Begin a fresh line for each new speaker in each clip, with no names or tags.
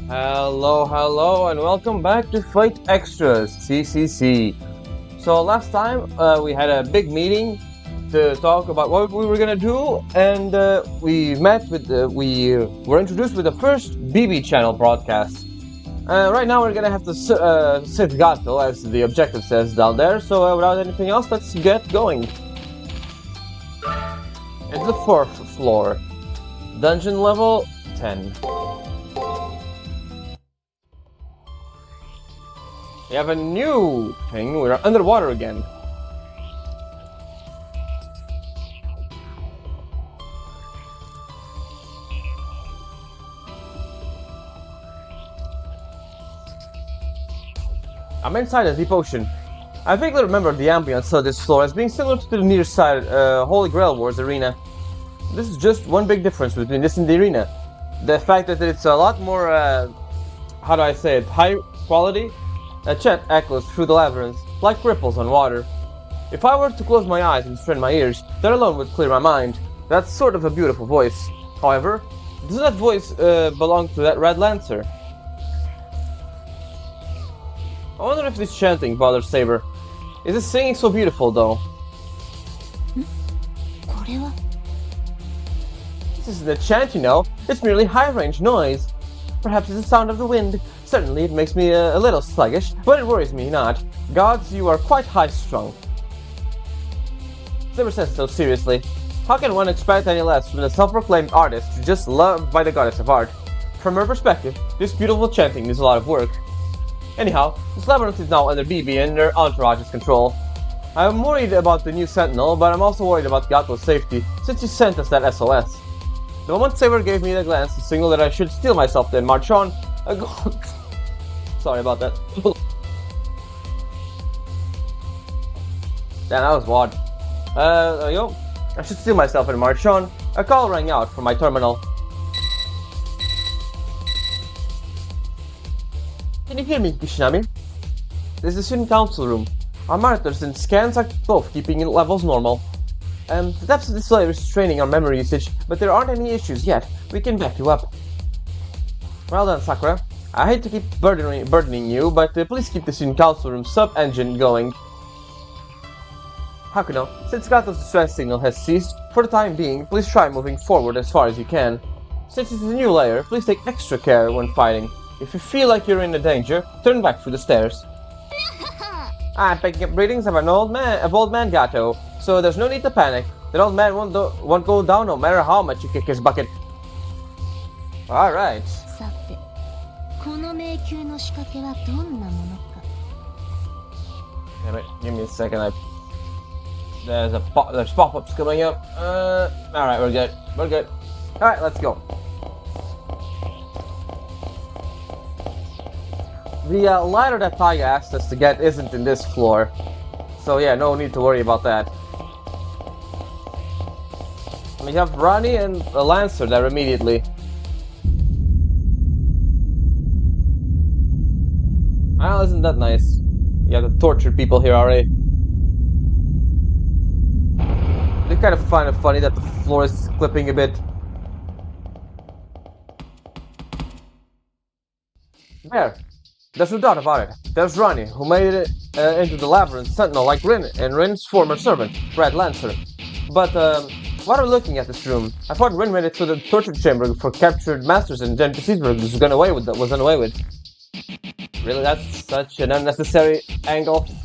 Hello, and welcome back to Fight Extras, CCC. So last time we had a big meeting to talk about what we were gonna do, and we were introduced with the first BB channel broadcast. Right now we're gonna have to sit Gatou, as the objective says down there, so without anything else, let's get going. It's the 4th floor, dungeon level 10. We have a new thing, we're underwater again. I'm inside a deep ocean. I vaguely remember the ambience of this floor as being similar to the near side Holy Grail Wars arena. This is just one big difference between this and the arena. The fact that it's a lot more, how do I say it, high quality. A chant echoes through the labyrinth, like ripples on water. If I were to close my eyes and strain my ears, that alone would clear my mind. That's sort of a beautiful voice. However, does that voice belong to that Red Lancer? I wonder if this chanting bothers Saber. Is his singing so beautiful, though? This isn't a chant, you know. It's merely high-range noise. Perhaps it's the sound of the wind. Certainly, it makes me a little sluggish, but it worries me not. Gods, you are quite high-strung. Saber says so seriously. How can one expect any less from the self-proclaimed artist just loved by the goddess of art? From her perspective, this beautiful chanting needs a lot of work. Anyhow, this labyrinth is now under BB and their entourage's control. I'm worried about the new sentinel, but I'm also worried about Gatou's safety, since he sent us that SOS. The moment Saber gave me the glance to signal that I should steel myself and march on, sorry about that. Damn, that was odd. There you go. I should steel myself and march on. A call rang out from my terminal. Can you hear me, Kishinami? This is the student council room. Our monitors and scans are both keeping levels normal. The depths of display is restraining our memory usage, but there aren't any issues yet. We can back you up. Well done, Sakura. I hate to keep burdening you, but please keep the student council room sub-engine going. Hakuno, since Gatou's distress signal has ceased, for the time being, please try moving forward as far as you can. Since it's a new layer, please take extra care when fighting. If you feel like you're in danger, turn back through the stairs. I'm picking up readings of old man Gatou, so there's no need to panic. That old man won't go down no matter how much you kick his bucket. Alright. Damn it, give me a second. There's pop-ups coming up. Alright, we're good. Alright, let's go. The ladder that Taiga asked us to get isn't in this floor. So yeah, no need to worry about that. We have Rani and a Lancer there immediately. Well, isn't that nice? We have to torture people here already. I kind of find it funny that the floor is clipping a bit. There! There's no doubt about it. There's Rani, who made it into the labyrinth sentinel like Rin and Rin's former servant, Red Lancer. But, while we're looking at this room, I thought Rin made it to the torture chamber for captured masters and then Caesar was done away with. Really, that's such an unnecessary angle.
「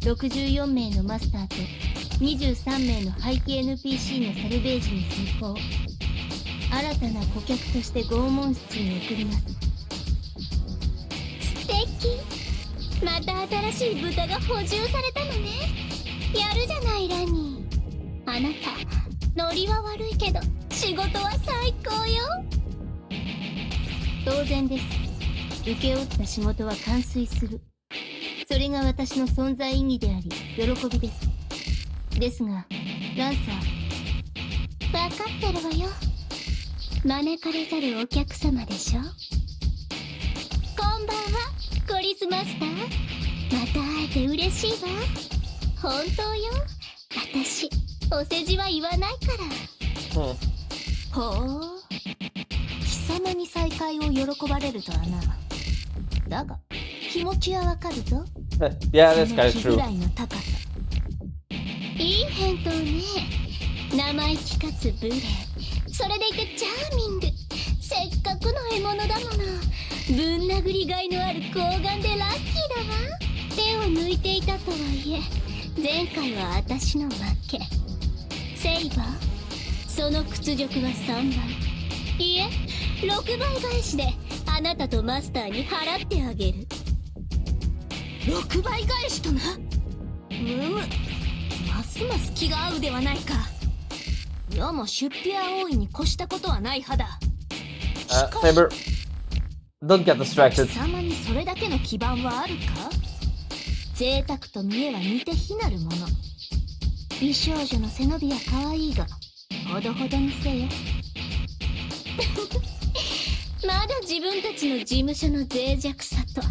64名のマスターと23名の廃棄 NPC のサルベージに成功」「新たな顧客として拷問室に送ります」「素敵！また新しい豚が補充されたのね」「やるじゃないラニー」「あなたノリは悪いけど仕事は最高よ」「当然です。請け負った仕事は完遂する」それが私の存在意義であり、喜びです。ですが、ランサー。わかってるわよ。招かれざるお客様でしょ。こんばんは、コリスマスター。また会えて嬉しいわ。本当よ。私お世辞は言わないから。ほう、貴様に再会を喜ばれるとはな。だが気持ちはわかるぞ。
Yeah, this guy's
その
true.
気ぐらいの高さ。いい返答ね。生意気かつ無礼、それでいてチャーミング。せっかくの獲物だもの。ぶん殴りがいのある睾丸でラッキーだわ。手を抜いていたとはいえ前回は私の負け。セイバー、その屈辱は3倍、いえ6倍返しであなたとマスターに払ってあげる。6倍返しとな。ますます気が合うではないか。世も出費は大いに越したことはない派だ。
Saber, don't get distracted.
貴様にそれだけの基盤はあるか。贅沢と見えは似て非なるもの。美少女の背伸びは可愛いがほどほどにせよ。まだ自分たちの事務所の脆弱さと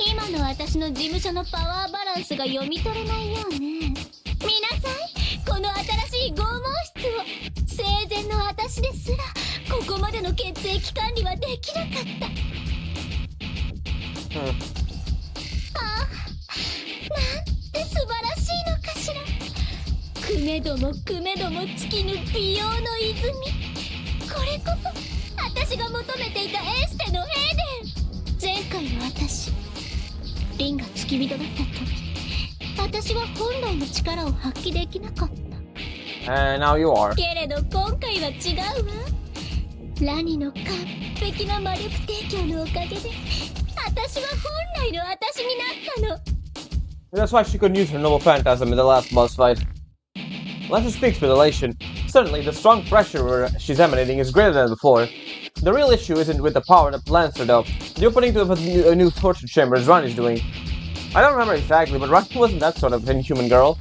今の私の事務所のパワーバランスが読み取れないようね。見なさい、この新しい剛毛質を。生前の私ですらここまでの血液管理はできなかった。ああ、なんて素晴らしいのかしら。くめどもくめども尽きぬ美容の泉。これこそ私が求めていたエステのエーデン。前回の私、リンが付き人だった時、私は本来の力を発揮できなかった。
Now you are.
けれど今回は違うわ。ラニの完璧な魔力提供のおかげで私は本来の私になったの。
That's why she couldn't use her noble phantasm in the last boss fight. Lancer speaks with elation. Certainly, the strong pressure she's emanating is greater than before. The real issue isn't with the power of Lancer, though. The opening to a new torture chamber is Rani's doing. I don't remember exactly, but Rani wasn't that sort of inhuman girl.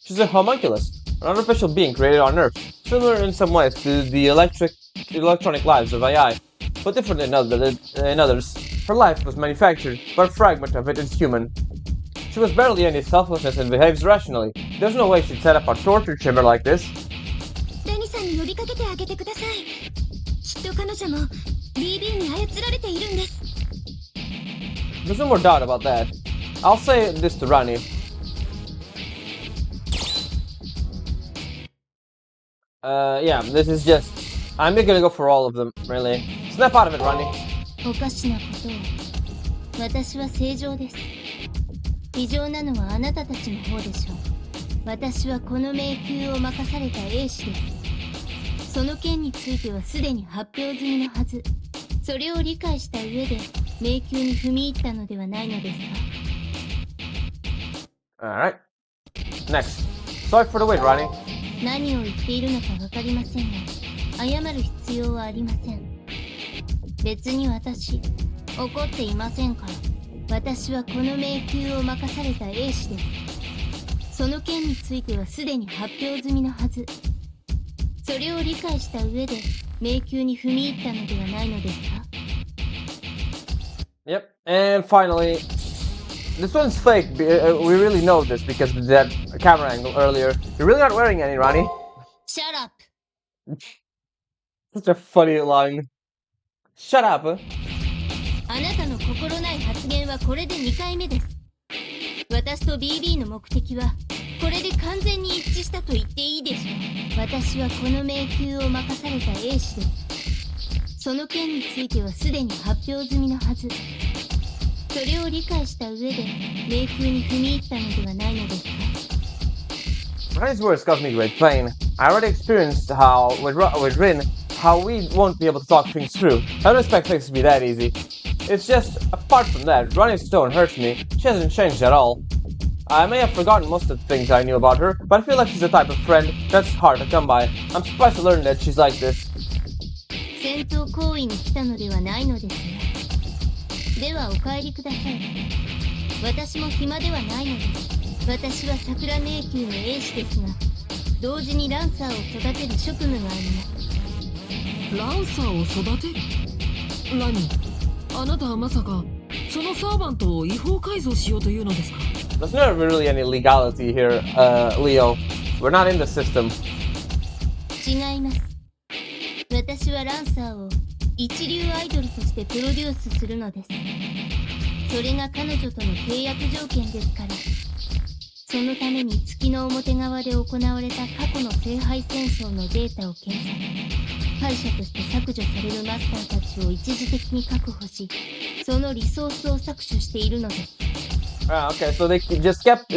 She's a homunculus, an artificial being created on Earth, similar in some ways to the electronic lives of AI, but different in others. Her life was manufactured, but a fragment of it is human. She was barely any selflessness and behaves rationally. There's no way she'd set up a torture chamber like this.
ラニさんに呼びかけてあげてください。きっと彼女も BB に操られているんです。
There's no more doubt about that. I'll say this to Rani. Yeah, this is just... I'm gonna go for all of them, really. Snap out of it, Rani.
おかしなことを。私は正常です。異常なのはあなたたちの方でしょう。私はこの迷宮を任された英士です。その件についてはすでに発表済みのはず。それを理解した上で迷宮に踏み入ったのではないのですか。
Alright. Next. Sorry for the wait, Rani.
何を言っているのかわかりませんが、謝る必要はありません。別に私、怒っていませんから。私はこの迷宮を任された英士です。その件についてはすでに発表済みのはず。それを理解した上で迷宮に踏み入ったのではないのですか。
Yep. And finally, this one's fake. We really know this because of that camera angle earlier. You're really not wearing any, Rani.
Shut up.
Such a funny line. Shut up.
あなたの心ない発言はこれで2回目です。私と BB の目的はこれで完全に一致したと言っていいでしょう。私はこの迷宮を任された英士です。その件についてはすでに発表済みのはず。それを理解した上で迷宮に踏み入ったのではないのですか。
Rani's words caused me great pain. I already experienced how, with Rin, how we won't be able to talk things through. I don't expect things to be that easy. It's just, apart from that, Rani's tone hurts me. She hasn't changed at all. I may have forgotten most of the things I knew about her, but I feel like she's the type of friend that's hard to come by. I'm surprised to learn that she's like this.
戦闘行為に来たのではないのですね。ではお帰りください。私も暇ではないのです。私は桜迷宮の英士ですが、同時にランサーを育てる職務があります。
ランサーを育てる？ラニ、あなたはまさかそのサーバントを違法改造しようというのですか？
There's never really any legality here, Leo. We're not in the system.
違います。私はランサーを一流アイドルとしてプロデュースするのです。それが彼女との契約条件ですから。そのために月の表側で行われた過去の聖杯戦争のデータを検索、敗者として削除されるマスターたちを一時的に確保し、そのリソースを搾取しているのです。
Okay, so they just kept,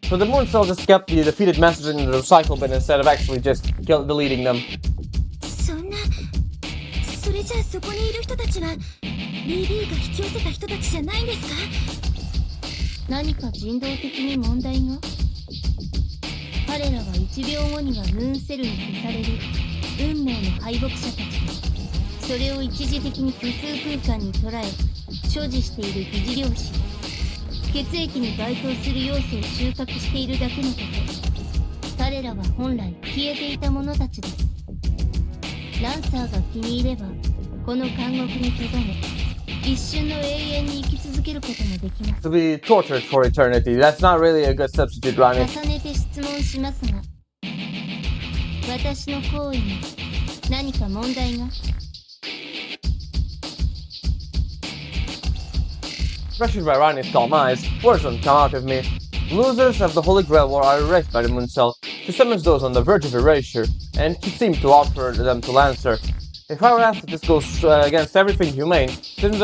so the Moon Cell just kept the defeated masters in the recycle bin instead of actually just deleting them.
そんな、それじゃあそこにいる人たちは BB が引き寄せた人たちじゃないんですか？何か人道的に問題が？彼らは1秒後にはムーンセルに消される運命の敗北者たちです。それを一時的に虚数空間に捉え所持している疑似量子、血液に該当する要素を収穫しているだけのこと。彼らは本来消えていた者たちです。ランサーが気に入ればこの監獄にとどめ、一瞬の永遠に生き続けることもできます。
To be tortured for eternity. That's not really a good substitute, Rani.
重ねて質問しますが、私の行為に何か問題が？
Pressured by Rani's calm eyes, words don't come out of me. Losers of the Holy Grail War are erased by the Moon Cell. She summons those on the verge of erasure, and she seems to offer them to Lancer. If I were asked if this goes against everything humane, there's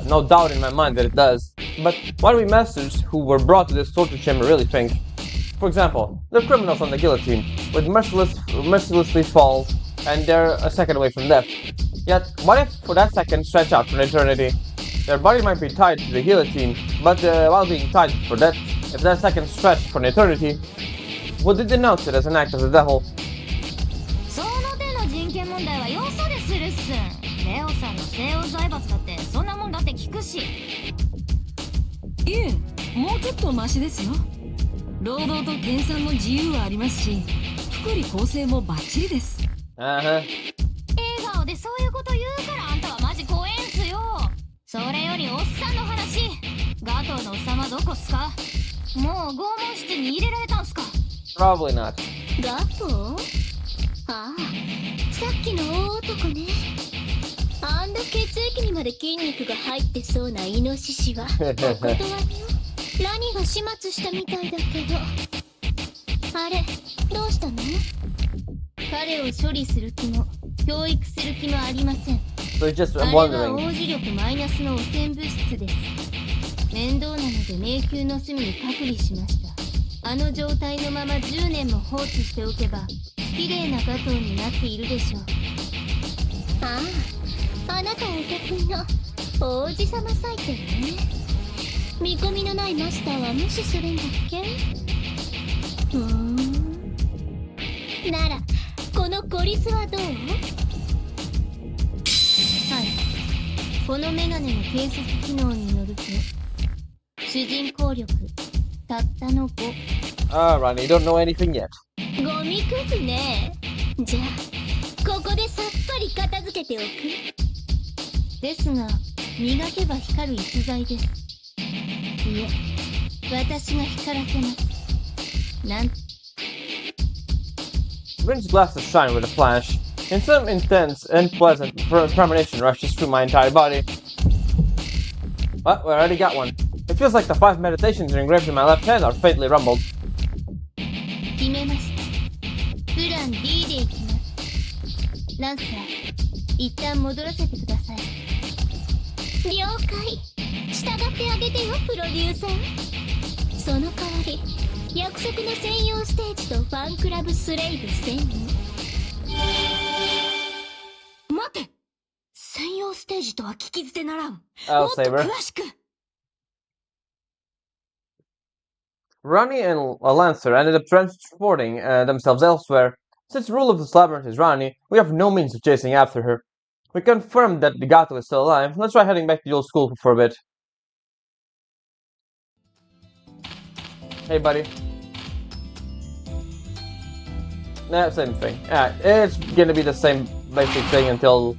no doubt in my mind that it does. But what do we masters who were brought to this torture chamber really think? For example, they're criminals on the guillotine, with mercilessly fall, and they're a second away from death. Yet, what if for that second stretch out for an eternity? Their body might be tied to the guillotine, but while being tied for that, if that second stretched for an eternity, would they denounce it as an act of the devil?
その手の人権問題はよそでするっす。レオさんの西洋財閥だってそんなもんだって聞くし。
いえ、もうちょっとマシですよ。労働と研鑽の自由はありますし、福利厚生もバッチリです。
Uh-huh.
笑顔でそういうこと言うからあんたはマジ怖えんすよ。それよりおっさんの話、ガトーのおっさんはどこっすか？もう拷問室に入れられたんすか？
Probably not.
ガトー？ああ、さっきの大男ね。あんな血液にまで筋肉が入ってそうなイノシシはお断りよ。ラニが始末したみたいだけど。あれ、どうしたの？彼を処理する気も教育する気もありません。
So it's just
あ
I'm
れは
wondering.
王子力マイナスの汚染物質です。面倒なので迷宮の隅に隔離しました。あの状態のまま10年も放置しておけば綺麗なガトーになっているでしょう。ああ、あなたお得意の王子様採点ね。見込みのないマスターは無視するんだっけ？ならこのコリスはどう？はい、このメガネの計測機能によると主人公力たったの5。
Ah, Rani, you don't know anything yet.
ゴミくずね。じゃあここでさっぱり片付けておく。ですが磨けば光る逸材です。いえ、私が光らせます。なん
Rin's glasses shine with a flash, and some intense and pleasant premonition rushes through my entire body. Well, we already got one. It feels like the 5 meditations engraved in my left hand are faintly rumbled.
決めました。プラン D でいきます。ランサー、一旦戻らせてください。了解。従ってあげてよ、プロデューサー。その代わり約束の専用ステージとファンクラブスレイブ1000人。待て、専用ステージとは聞き捨てならん。もっと
Saber.
詳しく。
Rani and Lancer ended up transporting themselves elsewhere. Since the rule of this labyrinth is Rani, we have no means of chasing after her. We confirmed that the Gatou is still alive. Let's try heading back to the old school for a bit. Hey, buddy. Nah, same thing. Yeah, it's gonna be the same basic thing until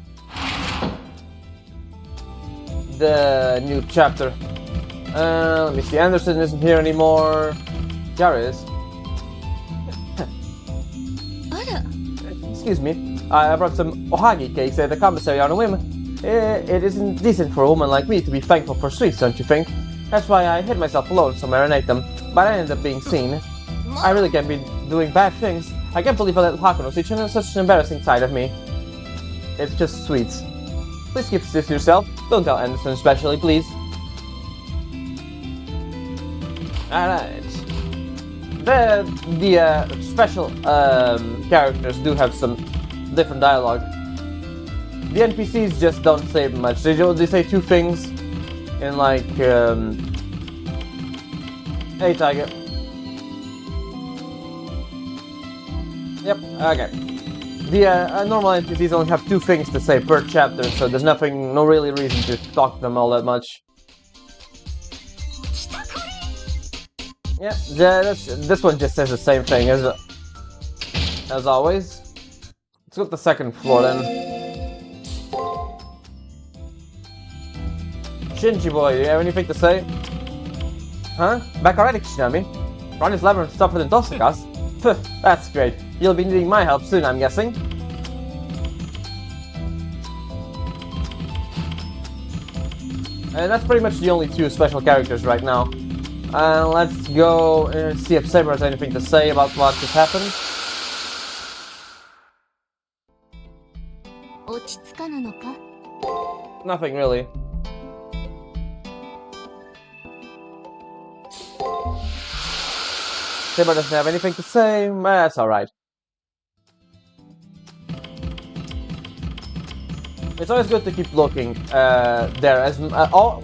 the new chapter. Let me see, Anderson isn't here anymore. Yara is. Excuse me, I brought some ohagi cakes at the commissary on a whim. It isn't decent for a woman like me to be thankful for sweets, don't you think? That's why I hid myself alone somewhere and ate them, but I ended up being seen. I really can't be doing bad things. I can't believe I let Hakuno see such an embarrassing side of me. It's just sweets. Please keep this to yourself. Don't tell Anderson especially, please. Alright. The special characters do have some different dialogue. The NPCs just don't say much. They say two things in like, hey Tiger. Yep, okay. The normal NPCs only have two things to say per chapter, so there's no really reason to talk to them all that much. Yeah, this one just says the same thing as always. Let's go to the second floor then. Shinji boy, do you have anything to say? Huh? Back already, Kishinami? Rani's labyrinth tougher than Tosaka's? Pff, that's great. You'll be needing my help soon, I'm guessing. And that's pretty much the only two special characters right now. Let's go and see if Saber has anything to say about what just happened. Nothing really. Saber doesn't have anything to say, but that's alright. It's always good to keep looking there.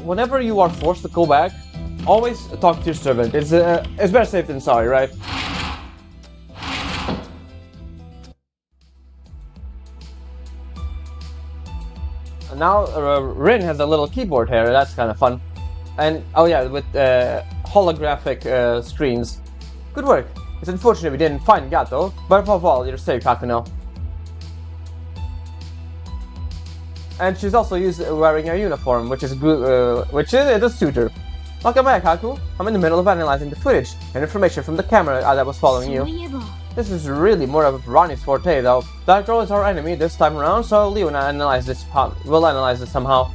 Whenever you are forced to go back, always talk to your servant. It's better safe than sorry, right? And now Rin has a little keyboard here. That's kind of fun. And oh yeah, with holographic screens. Good work. It's unfortunate we didn't find Gatou, but above all, you're safe, Hakuno. And she's also wearing a uniform, which is a suitor. Welcome back, Haku. I'm in the middle of analyzing the footage and information from the camera that was following you. This is really more of Rani's forte, though. That girl is our enemy this time around, so Leo and I will analyze this somehow.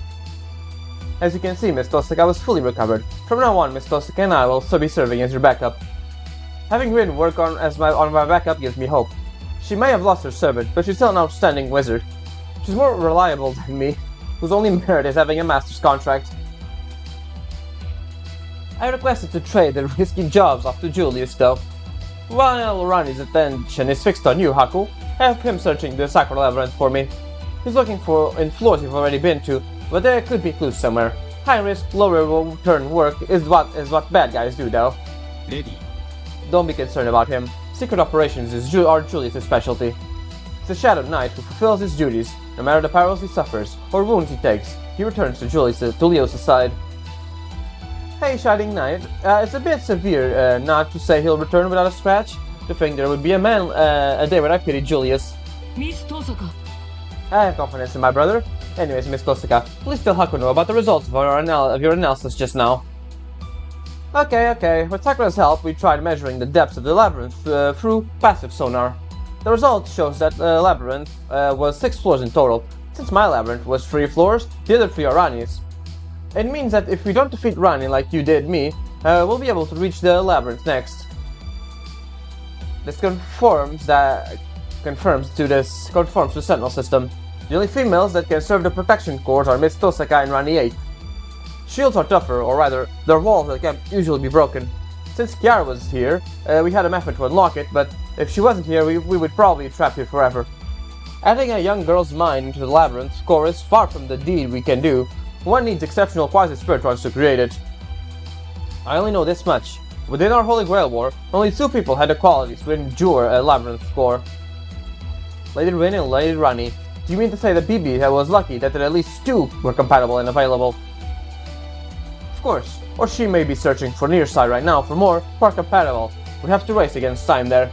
As you can see, Miss Tosaka was fully recovered. From now on, Miss Tosaka and I will still be serving as your backup. Having Rin work on my backup gives me hope. She may have lost her servant, but she's still an outstanding wizard. She's more reliable than me, whose only merit is having a master's contract. I requested to trade the risky jobs off to Julius, though. While Rani's attention is fixed on you, Haku, have him searching the Sacred Labyrinth for me. He's looking in floors you've already been to, but there could be clues somewhere. High risk, low return work is what bad guys do, though.
Lady.
Don't be concerned about him. Secret operations are Julius' specialty. He's a Shadow Knight who fulfills his duties. No matter the perils he suffers or wounds he takes, he returns to Leo's side. Hey, Shining Knight, it's a bit severe not to say he'll return without a scratch. To think there would be a day when I pity Julius.
Miss Tosaka.
I have confidence in my brother. Anyways, Miss Tosaka, please tell Hakuno about the results of your analysis just now. Okay. With Sakura's help, we tried measuring the depths of the labyrinth through passive sonar. The result shows that the labyrinth was 6 floors in total. Since my labyrinth was 3 floors, the other 3 are Rani's. It means that if we don't defeat Rani like you did me, we'll be able to reach the labyrinth next. This conforms to the Sentinel system. The only females that can serve the protection corps are Miss Tosaka and Rani VIII. Shields are tougher, or rather, they're walls that can't usually be broken. Since Kiara was here, we had a method to unlock it, but if she wasn't here, we would probably be trapped here forever. Adding a young girl's mind into the labyrinth core is far from the deed we can do. One needs exceptional quasi-spiritrons to create it. I only know this much. Within our Holy Grail War, only 2 people had the qualities to endure a labyrinth core. Lady Rin and Lady Rani. Do you mean to say that BB was lucky that at least 2 were compatible and available? Of course, or she may be searching for near side right now for more who are compatible. We have to race against time there.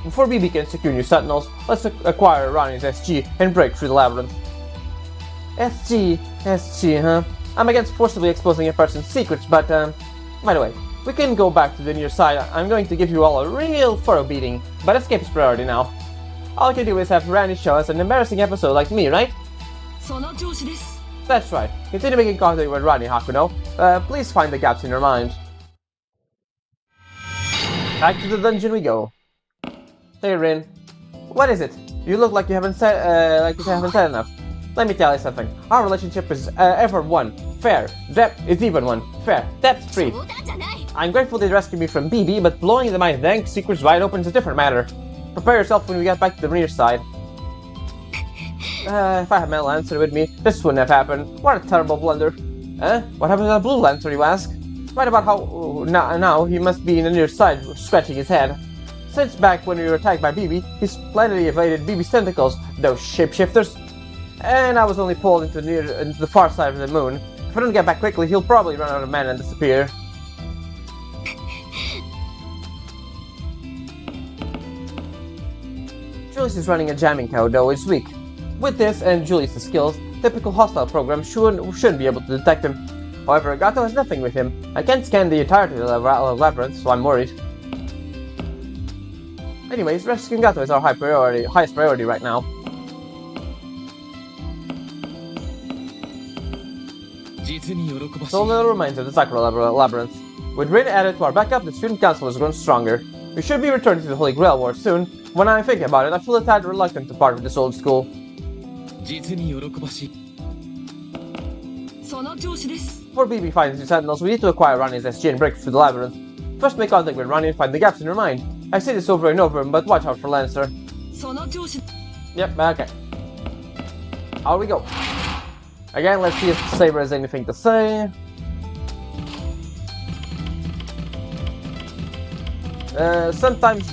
Before BB can secure new sentinels, let's acquire Rani's SG and break through the labyrinth. SG, huh? I'm against forcibly exposing a person's secrets, but, by the way, we can go back to the near side. I'm going to give you all a real thorough beating, but escape is priority now. All you can do is have Rani show us an embarrassing episode like me, right?
その調子です。
That's right. Continue making contact with Rani, Hakuno. Please find the gaps in your mind. Back to the dungeon we go. Hey, Rin. What is it? You look like you haven't said enough. Let me tell you something. Our relationship is ever one. Fair. Depth is even one. Fair. Depth 3. I'm grateful they rescued me from BB, but blowing the mind dank secrets wide open is a different matter. Prepare yourself when we get back to the rear side. If I had my Lancer with me, this wouldn't have happened. What a terrible blunder. What happened to the blue Lancer, you ask? Right about how now he must be in the near side, scratching his head. Since back when we were attacked by BB, he's splendidly evaded BB's tentacles, those shapeshifters. And I was only pulled into the far side of the moon. If I don't get back quickly, he'll probably run out of mana and disappear. Julius is running a jamming code, though it's weak. With this and Julius' skills, typical hostile programs shouldn't be able to detect him. However, Gatou has nothing with him. I can't scan the entirety of the labyrinth, so I'm worried. Anyways, rescuing Gatou is our highest priority right now. So little remains of the Sakura Labyrinth. With Rin added to our backup, the student council has grown stronger. We should be returning to the Holy Grail War soon. When I think about it, I feel a tad reluctant to part with this old school.
その調子です。
Before BB finds new sentinels, we need to acquire Rani's SG and break through the labyrinth. First make contact with Rani and find the gaps in her mind. I say this over and over, but watch out for Lancer.
その調子。
Yep, okay. Out we go. Again, let's see if Saber has anything to say. Sometimes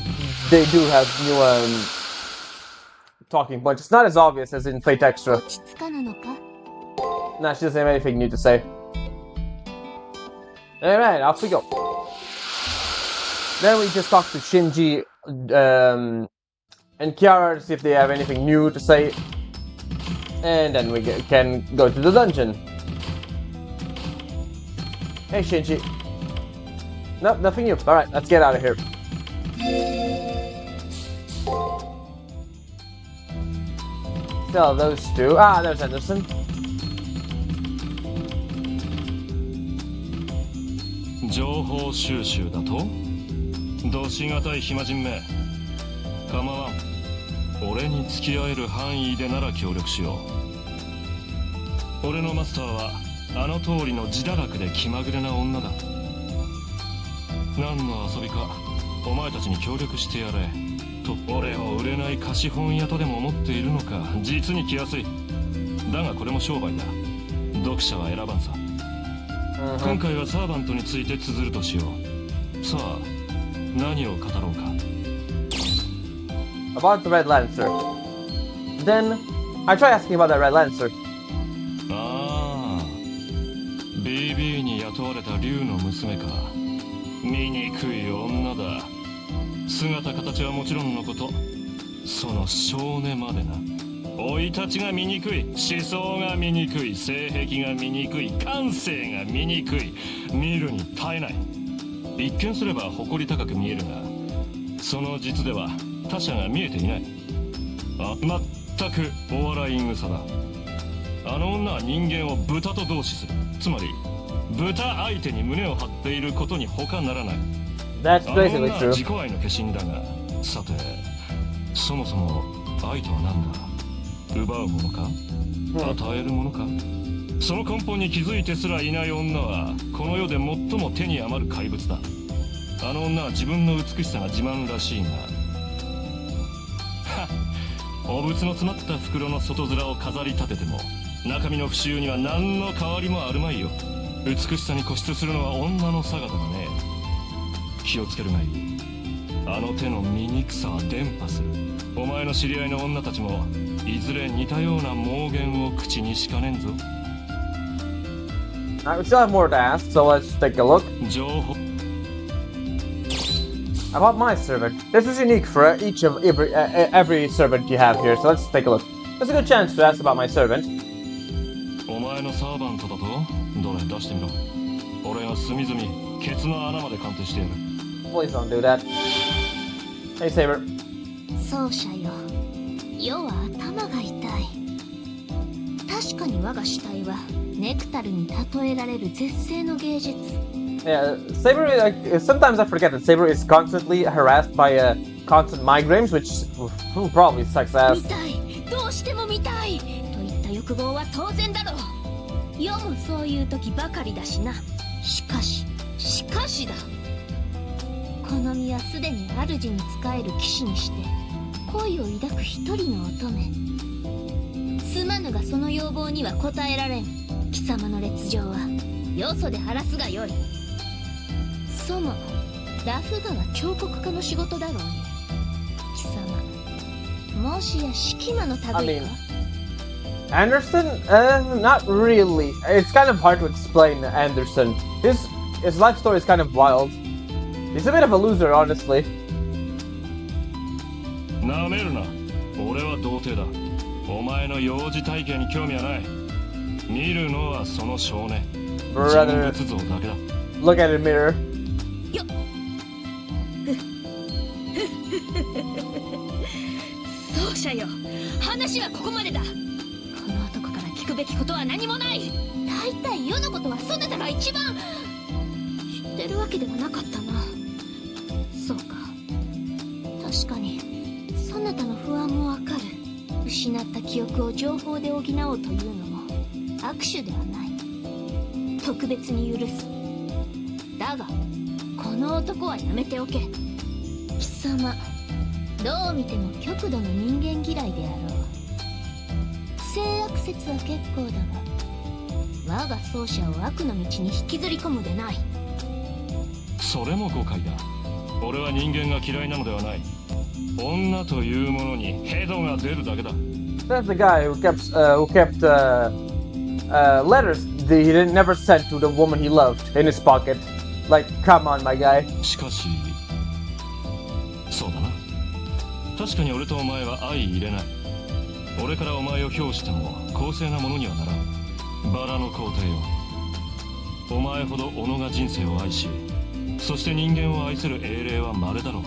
they do have new talking points. It's not as obvious as in Fate Extra. Nah, she doesn't have anything new to say. Alright, off we go. Then we just talk to Shinji and Kiara to see if they have anything new to say. And then we can go to the dungeon. Hey Shinji. Nope, nothing new. Alright, let's get out of here. Still those two. Ah, there's Anderson.
情報収集だとどしがたい暇人め構わん俺に付き合える範囲でなら協力しよう俺のマスターはあの通りの自堕落で気まぐれな女だ何の遊びかお前たちに協力してやれと俺を売れない貸本屋とでも思っているのか実に気安いだがこれも商売だ読者は選ばんさ今回はサーバントについて綴るとしようさあ何を語ろうか
About the Red Lancer. Then, I try asking about the Red Lancer.
ああ BB に雇われた竜の娘か醜い女だ姿形はもちろんのことその少年までな生い立ちが醜い思想が醜い性癖が醜い感性が醜い見るに耐えない一見すれば誇り高く見えるがその実では他者が見えていないまったくお笑い草だあの女は人間を豚と同視するつまり豚相手に胸を張っていることに他ならない
That's
あの
basically
女は
true.
自己愛の化身だがさてそもそも愛とは何だ奪うものか与えるものかその根本に気づいてすらいない女はこの世で最も手に余る怪物だあの女は自分の美しさが自慢らしいがお仏の詰まった袋の外面を飾り立てても中身の不臭には何の変わりもあるまいよ美しさに固執するのは女の性だがね気をつけるがいいあの手の醜さは伝播するお前の知り合いの女たちもいずれ似たような妄言を口にしかねんぞ
Alright, we still have more to ask, so let's take a look.
情報
About my servant. This is unique for each of every servant you have here, so let's take a look. There's a good chance to ask about my servant.
お前のサーバントだとどれ出してみろ。俺が隅々ケツの穴まで鑑定してやる。
Please don't do that. Hey, Saber.
奏者よ、世は頭が痛い。確かに我が主体はネクタルに例えられる絶世の芸術。
Yeah, Saber, sometimes I forget that Saber is constantly harassed by constant migraines, which probably sucks
見
ass.
たい、どうしても見たいといった欲望は当然だろう。世もそういう時ばかりだしな。しかしだ。この身はすでに主に仕える騎士にして恋を抱く一人の乙女。すまぬがその要望には応えられん。貴様の劣情はよそで晴らすがよい。そもラフ画は彫刻家の仕事だろうに。貴様もしや式魔の類か。
Anderson? Not really. It's kind of hard to explain Anderson. His life story is kind of wild. He's a bit of a loser, honestly.
なめるな。俺は童貞だ。お前の幼児体型に興味はない。見るのはその少年。
Brother,
人物像だけだ。
look at the mirror.
よっ奏者よ、話はここまでだ。この男から聞くべきことは何もない。大体世のことはそなたが一番知ってるわけではなかったな。そうか、確かにそなたの不安もわかる。失った記憶を情報で補おうというのも握手ではない。特別に許す。だがこの男はやめておけ。貴様どう見ても極度の人間嫌いであろう。性悪説は結構だが我が奏者を悪の道に引きずり込むでない。
それも誤解だ。俺は人間が嫌いなのではない。女というものにヘドが出るだけだ。
That's the guy who kept letters that he never sent to the woman he loved in his pocket. Like, come on, my guy.
しかしそうだな。確かに俺とお前は相入れない。俺からお前を評しても公正なものにはならん。バラの皇帝よ、お前ほど己が人生を愛し、そして人間を愛する英霊は稀だろう。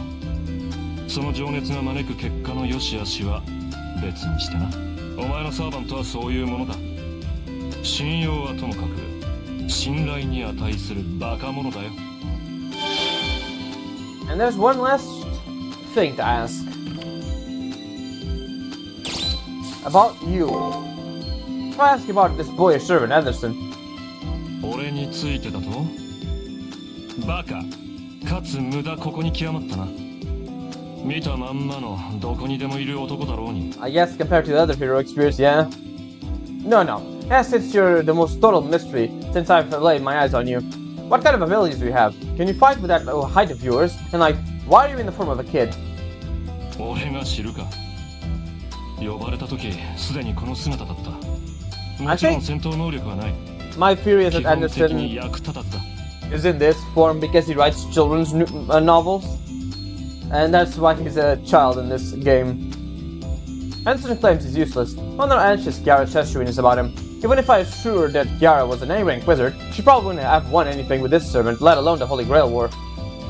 その情熱が招く結果の良し悪しは別にしてな。お前のサーバントはそういうものだ。信用はともかく信頼に値するバカ者だよ。
And there's one last thing to ask. About you. If I ask you about this boyish servant, Anderson.
俺についてだとバカかつ無駄ここに極まったな。見たまんまのどこにでもいる男だろうに。
I guess compared to the other hero experience, yeah. No. As since you're the most total mystery since I've laid my eyes on you. What kind of abilities do you have? Can you fight with that height of yours? And like, why are you in the form of a kid?
俺が知るか。呼ばれた時すでにこの姿だった。もちろん戦闘能力はない。
My theory is
基
that
本的
Anderson
に役立たずだ。
is in this form because he writes children's novels. And that's why he's a child in this game. Anderson claims he's useless. Wonder how anxious Kiara's gesturing is about him. Even if I was sure that Kiara was an A-rank wizard, she probably wouldn't have won anything with this servant, let alone the Holy Grail War.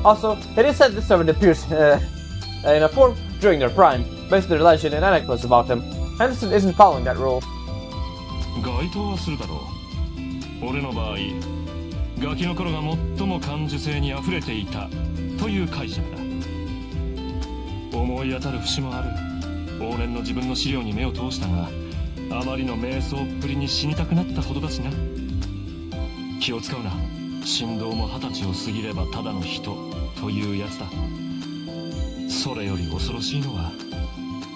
Also, it is said this servant appears in a form during their prime, based on the legend and anecdotes about him. Anderson isn't following that rule.
該当はするだろう。俺の場合、ガキの頃が最も感受性に溢れていたという解釈だ。思い当たる節もある。往年の自分の資料に目を通したが、あまりの瞑想っぷりに死にたくなったほどだしな。気を使うな。神童も20歳を過ぎればただの人というやつだ。それより恐ろしいのは、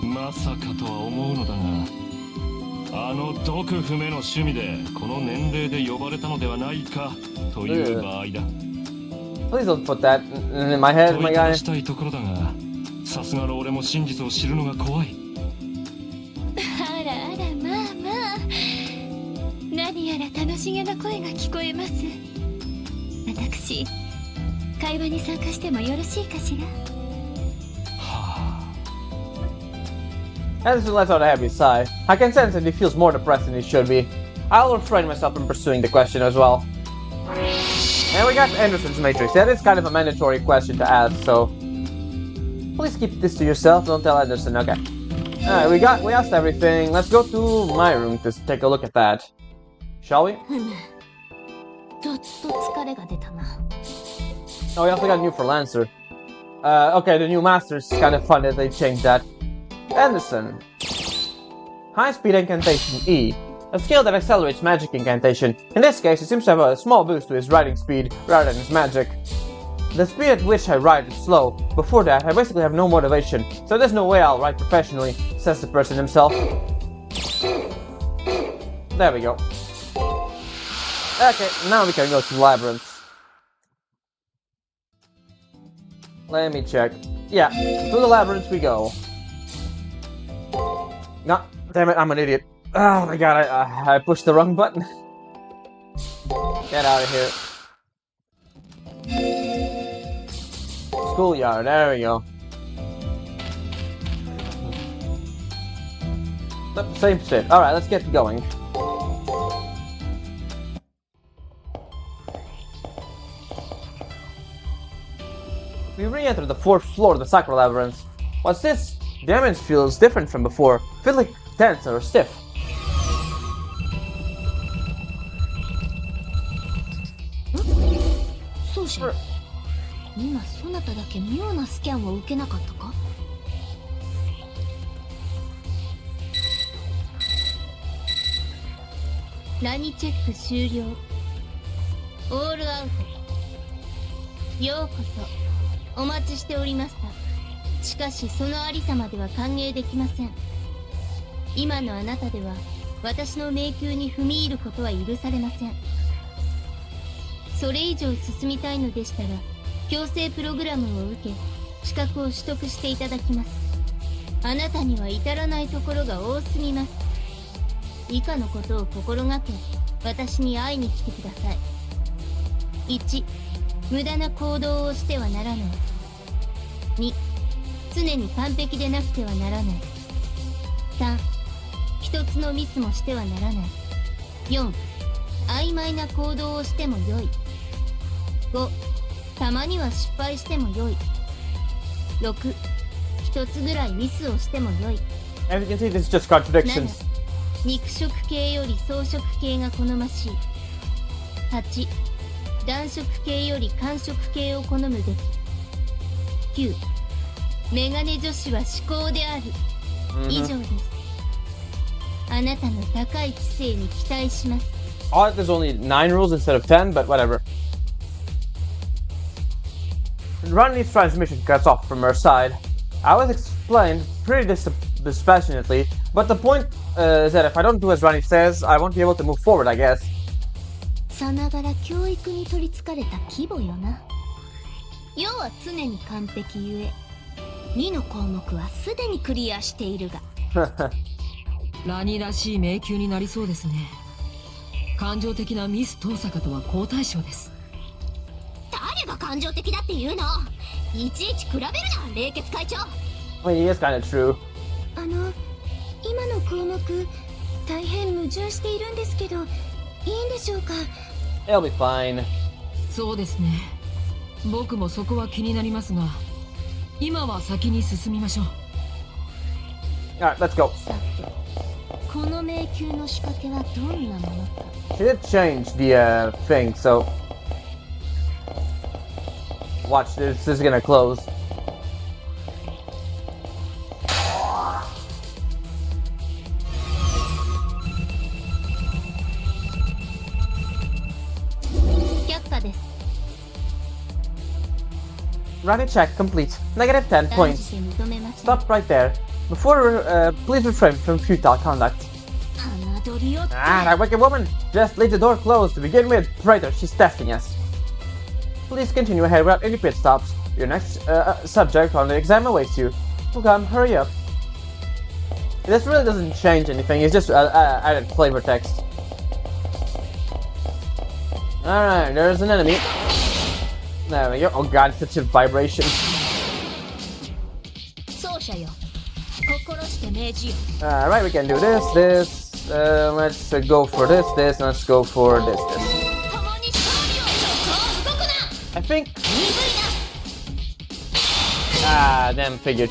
まさかとは思うのだが、あの毒不明の趣味でこの年齢で呼ばれたのではないかという場合だ。
Please don't put that in my head,
問
my
いた
guy.
だしたいところだが、さすがの俺も真実を知るのが怖い。
あらあら、まあまあ、何やら楽しげな声が聞こえます。私、会話に参加してもよろしいかしら。
Anderson lets out a heavy sigh. I can sense that he feels more depressed than he should be. I'll refrain myself from pursuing the question as well. And we got Anderson's Matrix. That is kind of a mandatory question to ask, so please keep this to yourself. Don't tell Anderson. Okay. All right, we asked everything. Let's go to my room to take a look at that, shall we? Oh, we also got a new for Lancer. Okay, the new Master's kind of fun that they changed that. Anderson. High-speed incantation E. A skill that accelerates magic incantation. In this case, it seems to have a small boost to his writing speed rather than his magic. The speed at which I write is slow. Before that, I basically have no motivation, so there's no way I'll write professionally, says the person himself. There we go. Okay, now we can go to Labyrinth. Let me check. Yeah, to the Labyrinth we go. No, damn it, I'm an idiot. Oh my god, I pushed the wrong button. Get out of here. Schoolyard, there we go. Same shit. Alright, let's get going. We re-enter the 4th floor of the Sacral Labyrinth. What's this? The ambience feels different from before. Feels like tense or stiff.
Saber. 今そなただけ妙なスキャンを受けなかったか？ラニチェック終了。オールアウト。ようこそお待ちしておりました。しかしそのありさまでは歓迎できません。今のあなたでは私の迷宮に踏み入ることは許されません。それ以上進みたいのでしたら強制プログラムを受け資格を取得していただきます。あなたには至らないところが多すぎます。以下のことを心がけ私に会いに来てください。1、無駄な行動をしてはならない。2、常に完璧でなくてはならない。3、一つのミスもしてはならない。4、曖昧な行動をしてもよい。5、たまには失敗してもよい。6、一つぐらいミスをしてもよい。
As you can see, this is just contradictions.
7、肉食系より草食系が好ましい。8、暖色系より寒色系を好むべき。9、メガネ女子は至高である。以上です。あなたの高い知性に期待します。
Odd, there's only 9 rules instead of 10, but whatever. Rani's transmission cuts off from her side. I was explained pretty dispassionately, but the point is that if I don't do as Rani says, I won't be able to move forward, I guess.
さながら教育に取りつかれた規模よな。要は常に完璧ゆえ、2の項目はすでにクリアしているが。
ラニらしい迷宮になりそうですね。感情的なミス遠坂とは好対象です。
誰が感情的だって言うの？いちいち比べるな、冷血会長。
I mean, he is kind of true.
今の項目大変矛盾しているんですけど、いいんでしょうか？
It'll be fine.
そうですね。僕もそこは気になりますが、今は先に進みましょう。
Alright, let's go.
さて、この迷宮の仕掛けはどんなものか。
She did change the thing, so watch, this is gonna close. Rani check complete. Negative 10 points. Stop right there. Before, please refrain from futile conduct. Ah, that wicked woman! Just leave the door closed to begin with. Praetor, she's testing us. Please continue ahead without any pit stops. Your next subject on the exam awaits you. Oh, come, hurry up. This really doesn't change anything, it's just added flavor text. Alright, there's an enemy. There we go. Oh god, such a vibration. Alright, we can do this. Let's go for this, and let's go for this. I think. Ah, damn, figured.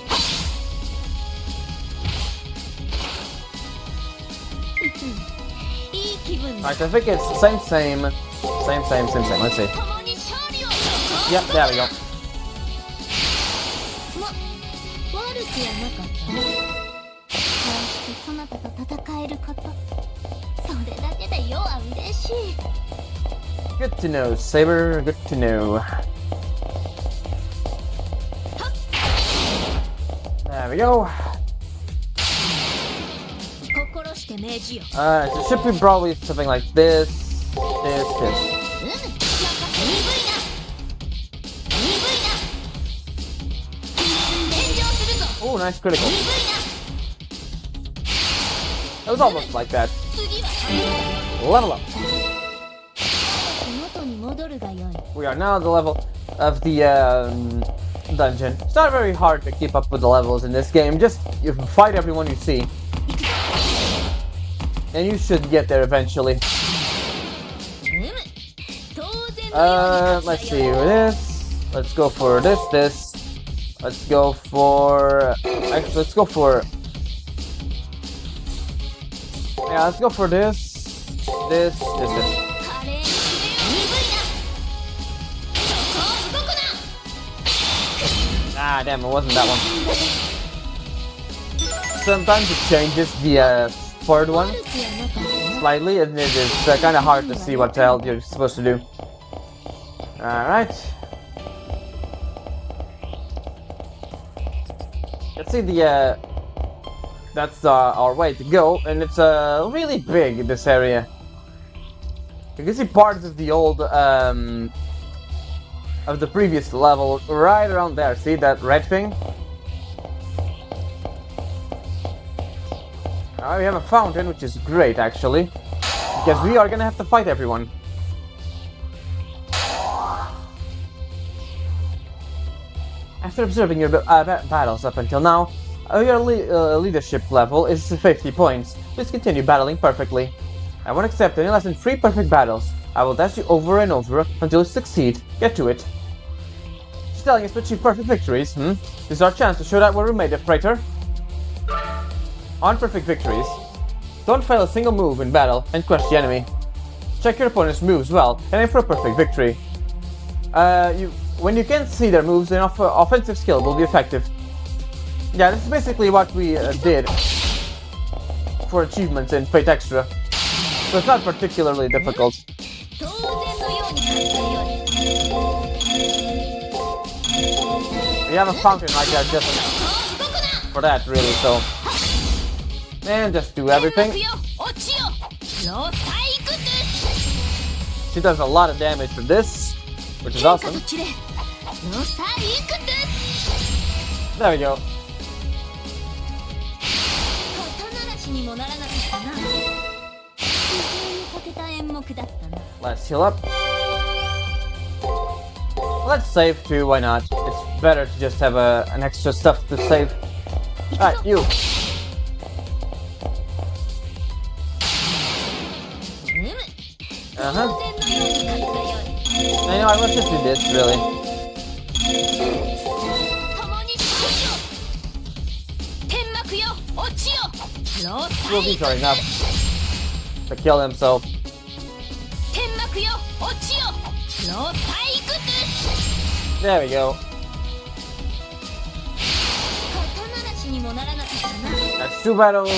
Alright, I think it's same. Let's see. Yep, there we go. Good to know, Saber. Good to know. There we go. So it should be probably something like this. Oh, nice critical. It was almost like that. Level up. We are now at the level of the dungeon. It's not very hard to keep up with the levels in this game. Just you fight everyone you see. And you should get there eventually. Let's see this. Let's go for this. Let's go for... Actually, let's go for... Yeah, let's go for this. Ah, damn, it wasn't that one. Sometimes it changes the third one slightly, and it is kind of hard to see what the hell you're supposed to do. Alright. Let's see the... That's our way to go, and it's really big in this area. You can see parts of the old, of the previous level right around there. See that red thing? We have a fountain, which is great actually, because we are gonna have to fight everyone. After observing your battles up until now, your leadership level is 50 points. Please continue battling perfectly. I won't accept any less than 3 perfect battles. I will dash you over and over until you succeed. Get to it. She's telling us to achieve perfect victories, This is our chance to show that we're made of, traitor. On perfect victories. Don't fail a single move in battle and crush the enemy. Check your opponent's moves well and aim for a perfect victory. When you can't see their moves, then offensive skill will be effective. Yeah, this is basically what we did for achievements in Fate Extra. So it's not particularly difficult. We have a fountain right there just for that, really, so... And just do everything. She does a lot of damage from this, which is awesome. There we go. Let's heal up. Let's save too, why not? It's better to just have an extra stuff to save. Alright, you. You know, I want to do this, really. Will be short enough to kill him, so... There we go. That's 2 battles.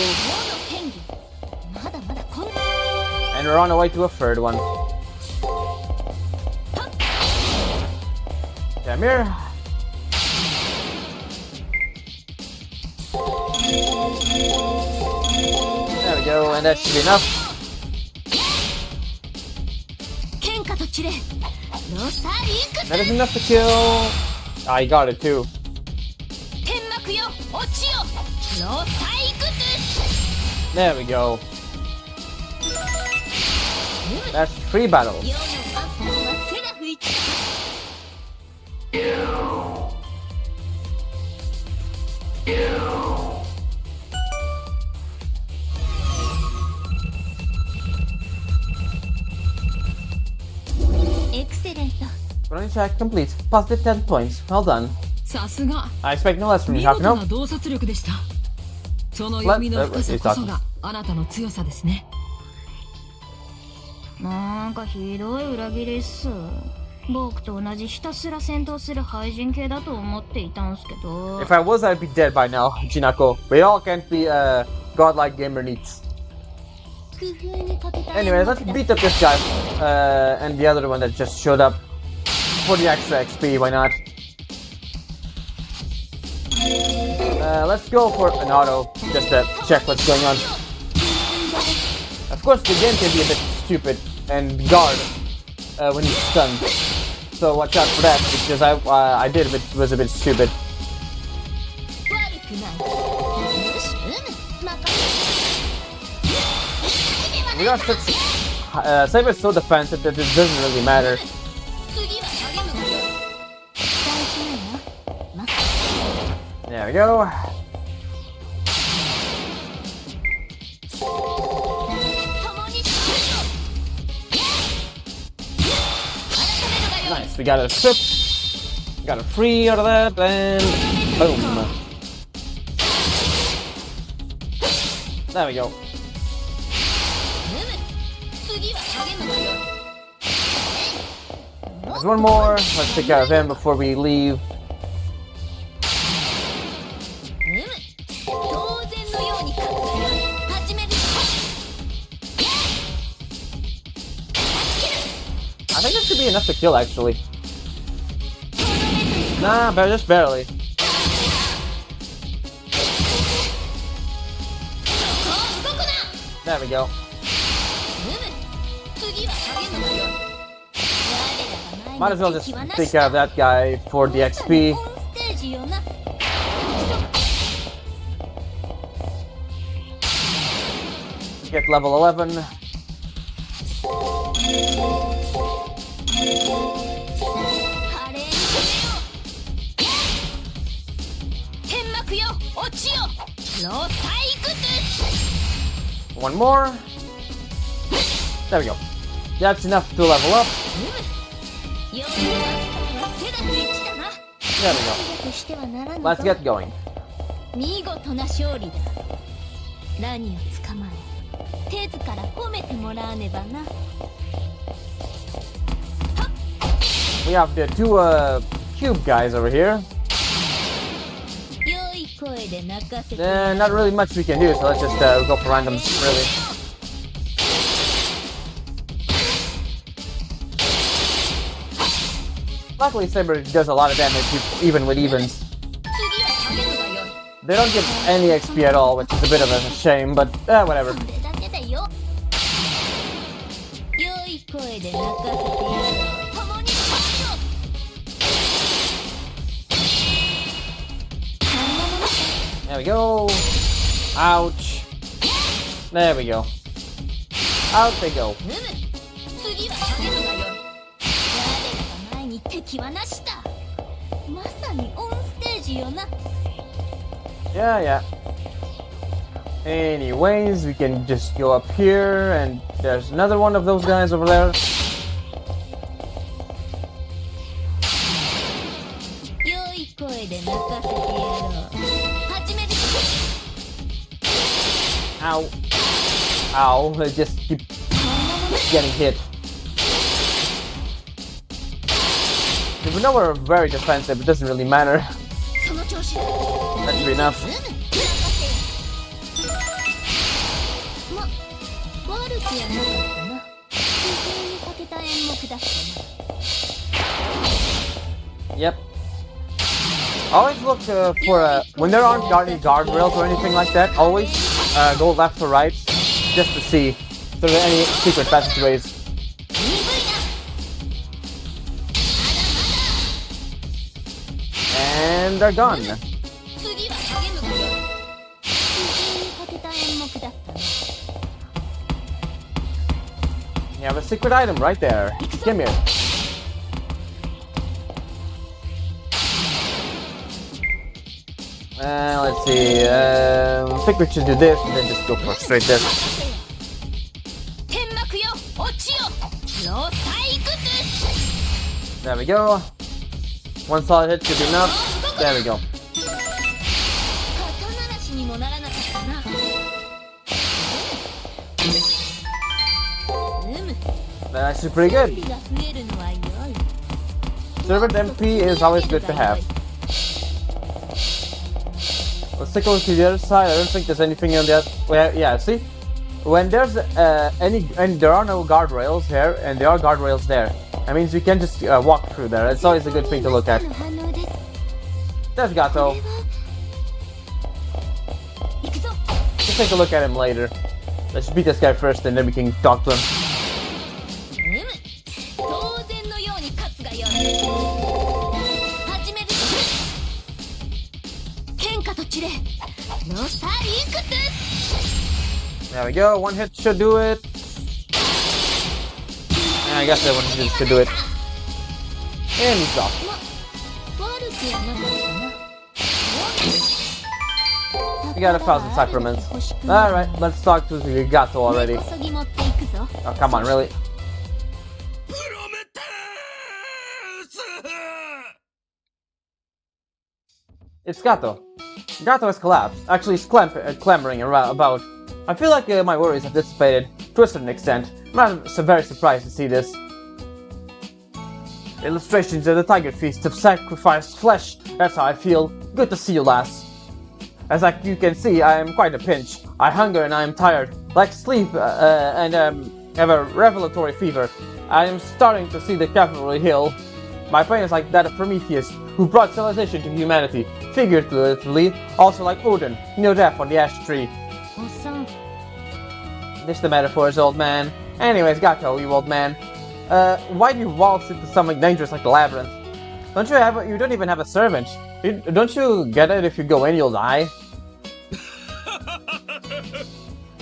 And we're on our way to a third one. Come here. There we go, and that should be enough. That is enough to kill. Ah, he got it too. There we go. That's 3 battles. check complete. Positive 10 points. Well done.
さすが
I expect no less from
見
you,
事な
Hakuno.
洞察力でした。その読みの深さこそがあなたの強さですね。
なんかひどい裏切りっす。僕と同じひたすら戦闘する廃人系だと思っていたんすけど。
If I was, I'd be dead by now, Jinako. We all can't be godlike gamer needs.
工夫にかけた
Anyways, let's beat up this guy and the other one that just showed up for the extra XP. Why not? Let's go for an auto just to check what's going on. Of course, the game can be a bit stupid and guard when he's stunned. So watch out for that because I did it was a bit stupid.
悪くない。よし、任せ
We got such Saber is so defensive that it doesn't really matter.
次は励むわよ。期待しないわ。任
There we go.
共にしよ
Nice, we got a strip, got a free out of that, and boom. There we go.
次は励むわよ。
There's one more. Let's take care of him before we leave.
当然のように勝つわよ。始める。
I think this should be enough to kill, actually. Nah, but just barely.
動くな。
There we go.
次は励むわよ。
Might as well just take care of that guy for the XP.
ステージよな。
Get level 11.
華麗に攻めよう。天幕よ、落ちよ。ロサイクト。
One more. There we go. That's enough to level up.
ようはセダの一だな。
There we
してはなら
go.
ぬ
Let's
ぞ。
get going.
見事な勝利だ。ラニを捕まえ、手ずから褒めてもらわねばな。
We have the two cube guys over here.
良い声で泣かせて。
Not really much we can do, so let's just go for randoms, really. Luckily, Saber does a lot of damage even with evens.
次は励むわよ。
They don't give any XP at all, which is a bit of a shame, but whatever.
それだけだよ。良い声で泣かせてやろう。共に勝つよ。
There we go. Ouch. There we go. Out they go.
次は励むわよ。我らが前に敵はなしだ。まさにオンステージよな。
Yeah. Anyways, we can just go up here, and there's another one of those guys over there.
良い声で泣かせてやろう。始める。
Ow. Ow. They just keep getting hit. Even though we're very defensive, it doesn't really matter.
その調子だ。
That should be enough.
悪くはなかったな。工夫にかけた演目だったな。
Yep. Always look for when there aren't any guardrails or anything like that. Always go left or right just to see if there are any secret passageways.
鈍いな。
And they're gone.
次は励むわよ。工夫にかけた演目だったな。
You have a secret item right there. Come here. Let's see. I think we should do this and then just go for straight this.
天幕よ、落ちよ。ロサイクト。
There we go. One solid hit should be enough. There we go.
刀なしにもならなかったな。
That's actually pretty good.
が増えるのは良い。
Servant MP is always good to have. Let's take a look to the other side. I don't think there's anything on the other. Well, yeah, see? When there's and there are no guardrails here, and there are guardrails there. That means you can just walk through there. It's always a good thing to look at. There's Gatou. Let's take a look at him later. Let's beat this guy first, and then we can talk to him.
当然のように勝つがよい。始める。喧嘩と散れ。のさいくつ。
There we go. One hit should do it. I guess that one hit should do it. And he's off.
悪くはなかったな。
We got 1,000 sacraments. Alright, let's talk to the Gatou already. Oh, come on, really? It's Gatou. Gatou has collapsed. Actually, he's clamoring about. I feel like my worries have dissipated to a certain extent. I'm not very surprised to see this. Illustrations of the tiger feast of sacrificed flesh. That's how I feel. Good to see you, lass. As you can see, I am quite a pinch. I hunger and I am tired. Like sleep and have a revelatory fever. I am starting to see the cavalry hill. My pain is like that of Prometheus, who brought civilization to humanity. Figuratively, also like Odin, no death on the ash tree. This the metaphors, old man. Anyways, Gatou, you old man. Why do you waltz into something dangerous like the labyrinth? You don't even have a servant. Don't you get it? If you go in, you'll die.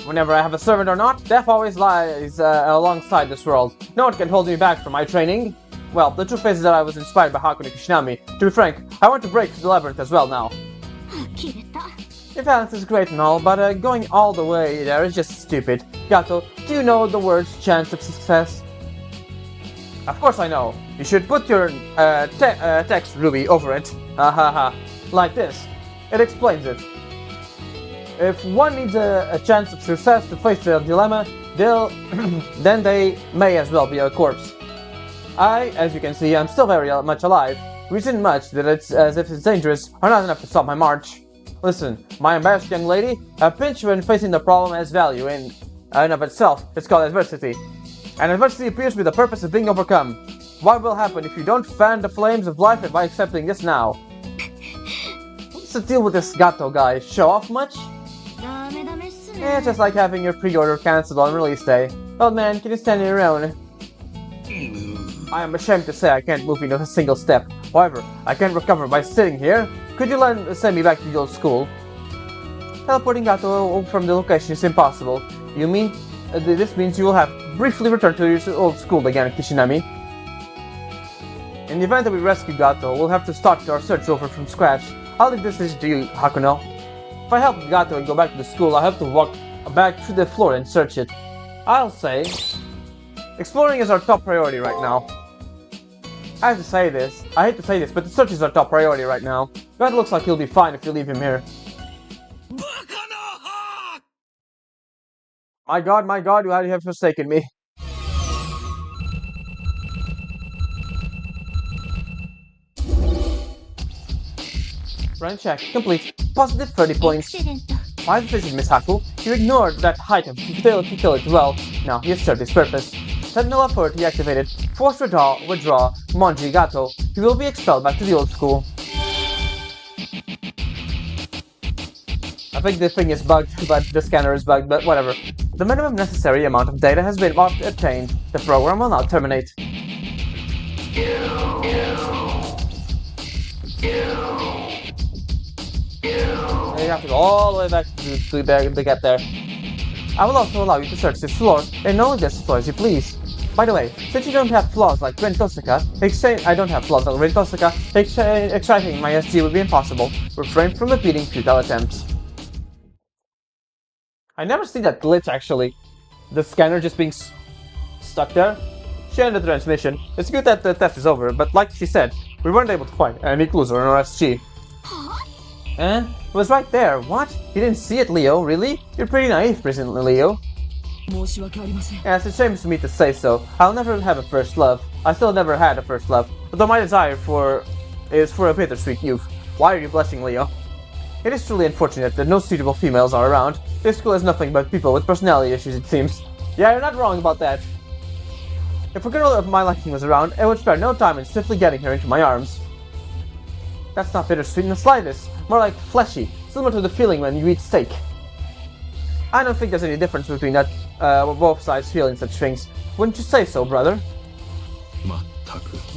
Whenever I have a servant or not, death always lies alongside this world. No one can hold me back from my training. Well, the truth is that I was inspired by Hakone Kishinami. To be frank, I want to break the labyrinth as well now. Your balance is great and all, but going all the way there is just stupid. Gatou, do you know the words chance of success? Of course I know. You should put your text ruby over it. Like this. It explains it. If one needs a chance of success to face the dilemma, then they may as well be a corpse. As you can see, I'm still very much alive. Reason much that it's as if it's dangerous are not enough to stop my march. Listen, my embarrassed young lady, a pinch when facing the problem has value in and of itself. It's called adversity. And adversity appears to be the purpose of being overcome. What will happen if you don't fan the flames of life by accepting this now? What's the deal with this Gatou guy? Show off much? Yeah, it's just like having your pre-order cancelled on release day. Old man, can you stand your own? I am ashamed to say I can't move even a single step. However, I can't recover by sitting here. Could you send me back to the old school? Teleporting Gatou from the location is impossible. You mean this means you will have briefly returned to your old school again, Kishinami? In the event that we rescue Gatou, we'll have to start our search over from scratch. I'll leave this decision to you, Hakuno. If I help Gatou and go back to the school, I'll have to walk back through the floor and search it. I'll say, exploring is our top priority right now. I hate to say this, but the search is our top priority right now. God looks like he'll be fine if you leave him here. My God, you have forsaken me. Run check, complete. Positive 30 points. My decision, Miss Haku. You ignored that item. You failed to kill it well. Now, he has served his purpose. Sentinel effort deactivated. Force withdraw, Monji Gatou. He will be expelled back to the old school. I think the thing is bugged, but the scanner is bugged, but whatever. The minimum necessary amount of data has been obtained. The program will now terminate. You have to go all the way back to get there. I will also allow you to search this floor, and only this floor as you please. By the way, since you don't have flaws like Rentosaka, extracting my SG would be impossible. Refrain from repeating futile attempts. I never see that glitch actually. The scanner just being stuck there. She ended the transmission. It's good that the test is over, but like she said, we weren't able to find any clues on our SG. It was right there. What? You didn't see it, Leo? Really? You're pretty naive, recently, Leo.
申し訳ありません。
Yeah, it's a shame for me to say so. I'll never have a first love. I still never had a first love. Although my desire is for a bittersweet youth. Why are you blushing, Leo? It is truly unfortunate that no suitable females are around. This school has nothing but people with personality issues, it seems. Yeah, you're not wrong about that. If a girl of my liking was around, I would spare no time in swiftly getting her into my arms. That's not bittersweet in the slightest. More like fleshy, similar to the feeling when you eat steak. I don't think there's any difference between that, both sides feeling such things. Wouldn't you say so, brother?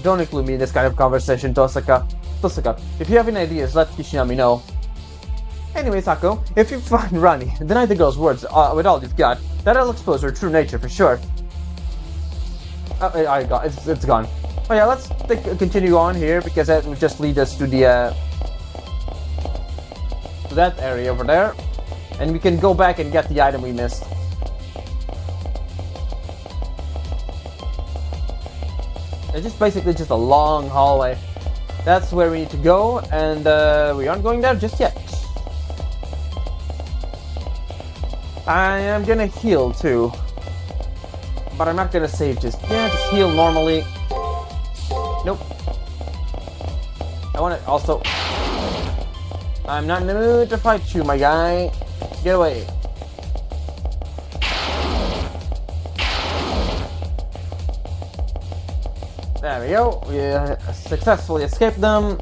Don't include me in this kind of conversation, Tosaka. Tosaka, if you have any ideas, let Kishinami know. Anyway, Sako, if you find Rani, deny the girl's words with all you've got. That'll expose her true nature for sure. It's gone. Oh yeah, let's continue on here, because that will just lead us to the to that area over there. And we can go back and get the item we missed. It's just basically just a long hallway. That's where we need to go, and we aren't going there just yet. I am gonna heal too. But I'm not gonna save just yet, just heal normally. Nope. I wanna also... I'm not in the mood to fight you, my guy. Get away. There we go. We successfully escaped them.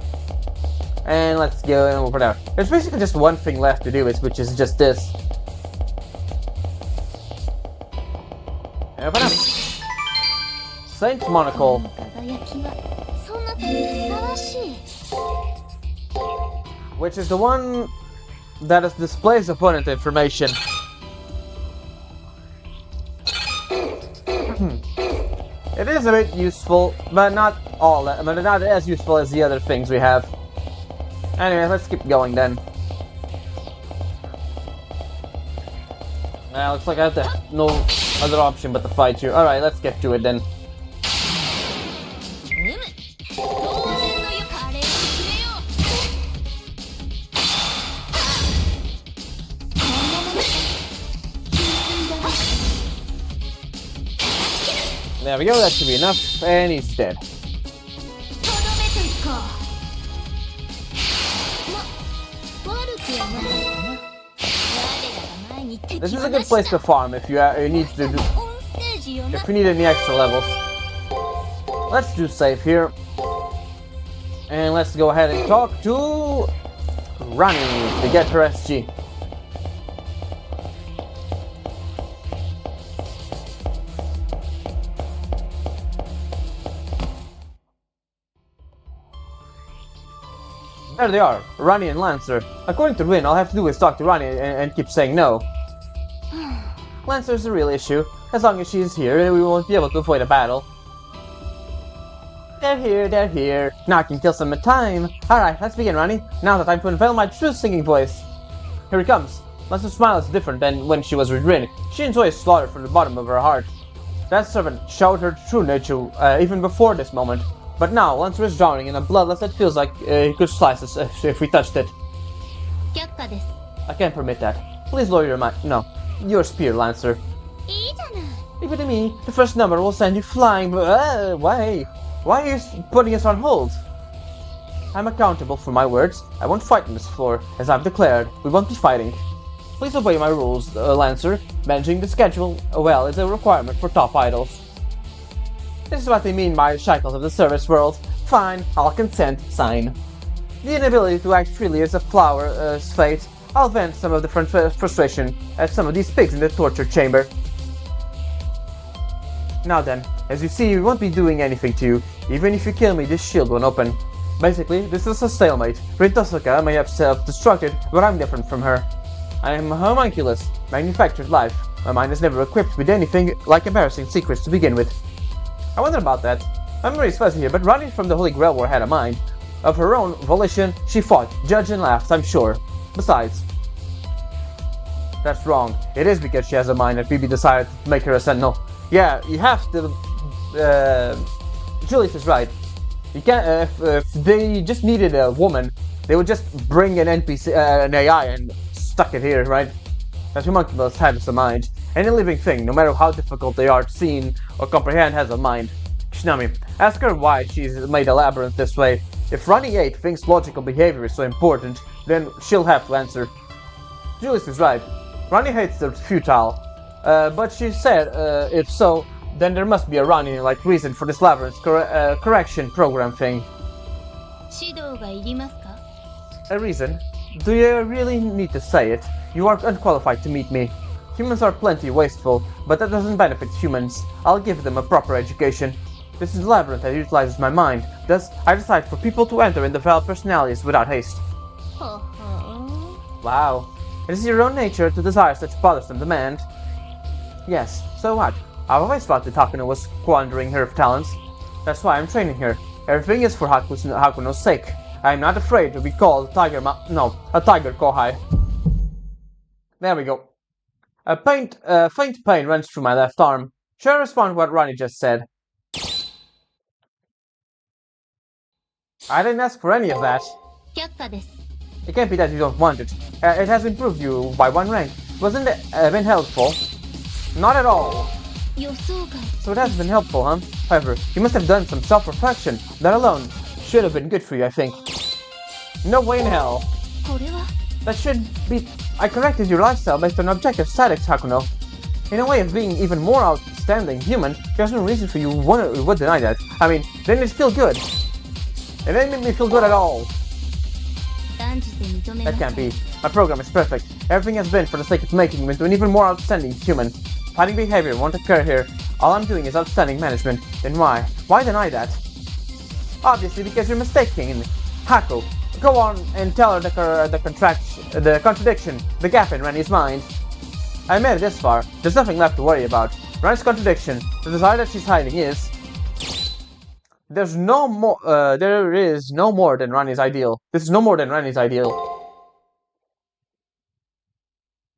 And let's go over there. There's basically just one thing left to do, which is just this. And open up. Saint Monocle. Which is the one that displays opponent information. It is a bit useful, but not as useful as the other things we have. Anyway, let's keep going then. Looks like I have no other option but to fight you. Alright, let's get to it then. There we go, that should be enough, and he's dead. This is a good place to farm if you need any extra levels. Let's do save here. And let's go ahead and talk to Rani to get her SG. There they are, Rani and Lancer. According to Rin, all I have to do is talk to Rani and keep saying no. Lancer's the real issue. As long as she is here, we won't be able to avoid a battle. They're here. Now I can kill some time. Alright, let's begin, Rani. Now that time to unveil my true singing voice. Here it comes. Lancer's smile is different than when she was with Rin. She enjoys slaughter from the bottom of her heart. That servant showed her true nature even before this moment. But now, Lancer is drowning in a bloodlust that feels like he could slice us if we touched it. I can't permit that. Please lower your mind. No, your spear, Lancer. Leave it to me. The first number will send you flying. Why? Why are you putting us on hold? I'm accountable for my words. I won't fight on this floor. As I've declared, we won't be fighting. Please obey my rules, Lancer. Managing the schedule well is a requirement for top idols. This is what they mean by shackles of the service world. Fine, I'll consent. Sign. The inability to act freely is a flower's fate. I'll vent some of the frustration at some of these pigs in the torture chamber. Now then, as you see, we won't be doing anything to you. Even if you kill me, this shield won't open. Basically, this is a stalemate. Rin Tosaka may have self-destructed, but I'm different from her. I am a homunculus, manufactured life. My mind is never equipped with anything like embarrassing secrets to begin with. I wonder about that. Memory is fuzzy here, but Rani from the Holy Grail War had a mind. Of her own volition, she fought, judged and laughed, I'm sure. Besides... That's wrong. It is because she has a mind that BB decided to make her a sentinel. Yeah, you have to Julius is right. You can't. If they just needed a woman, they would just bring an NPC, an AI, and stuck it here, right? That homunculus has a mind. Any living thing, no matter how difficult they are to see or comprehend, has a mind. Shinami, ask her why she's made a labyrinth this way. If Rani VIII thinks logical behavior is so important, then she'll have to answer. Julius is right. Rani hates the futile. But she said, if so, then there must be a Rani-like reason for this labyrinth correction program thing.
指導がいりますか?
A reason? Do you really need to say it? You are unqualified to meet me. Humans are plenty wasteful, but that doesn't benefit humans. I'll give them a proper education. This is a labyrinth that utilizes my mind. Thus, I decide for people to enter and develop personalities without haste. Wow. It is your own nature to desire such bothersome demand. Yes, so what? I've always thought that Hakuno was squandering her talents. That's why I'm training her. Everything is for Hakuno's sake. I am not afraid to be called a tiger kohai. There we go. A faint pain runs through my left arm. Shall I respond to what Rani just said? I didn't ask for any of that.
却下です.
It can't be that you don't want it. It has improved you by 1 rank. Wasn't it been helpful? Not at all.
予想外.
So it has been helpful, huh? However, you must have done some self-reflection. That alone should have been good for you, I think. No way in hell.
これは?
That should be... I corrected your lifestyle based on objective statics, Hakuno. In a way of being even more outstanding human, there's no reason for you would deny that. I mean, then it's still good. It didn't make me feel good at all.
断じて認めま
That
せん.
can't be. My program is perfect. Everything has been for the sake of making you into an even more outstanding human. Fighting behavior won't occur here. All I'm doing is outstanding management. Then why? Why deny that? Obviously because you're mistaken. Haku, go on and tell her the contradiction, the gap in Rani's mind. I made it this far. There's nothing left to worry about. Rani's contradiction, the desire that she's hiding is... there is no more than Rani's ideal. This is no more than Rani's ideal.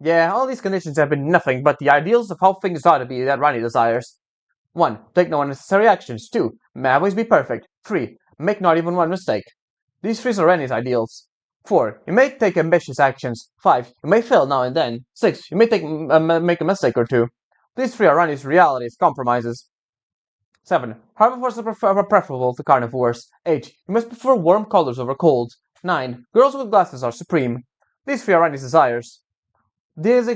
Yeah, all these conditions have been nothing but the ideals of how things ought to be that Rani desires. 1. Take no unnecessary actions. 2. May always be perfect. 3. Make not even one mistake. These 3 are Rani's ideals. 4. You may take ambitious actions. 5. You may fail now and then. 6. You may make a mistake or 2. These 3 are Rani's realities, compromises. 7. Herbivores are preferable to carnivores. 8. You must prefer warm colors over cold. 9. Girls with glasses are supreme. These 3 are Rani's desires. This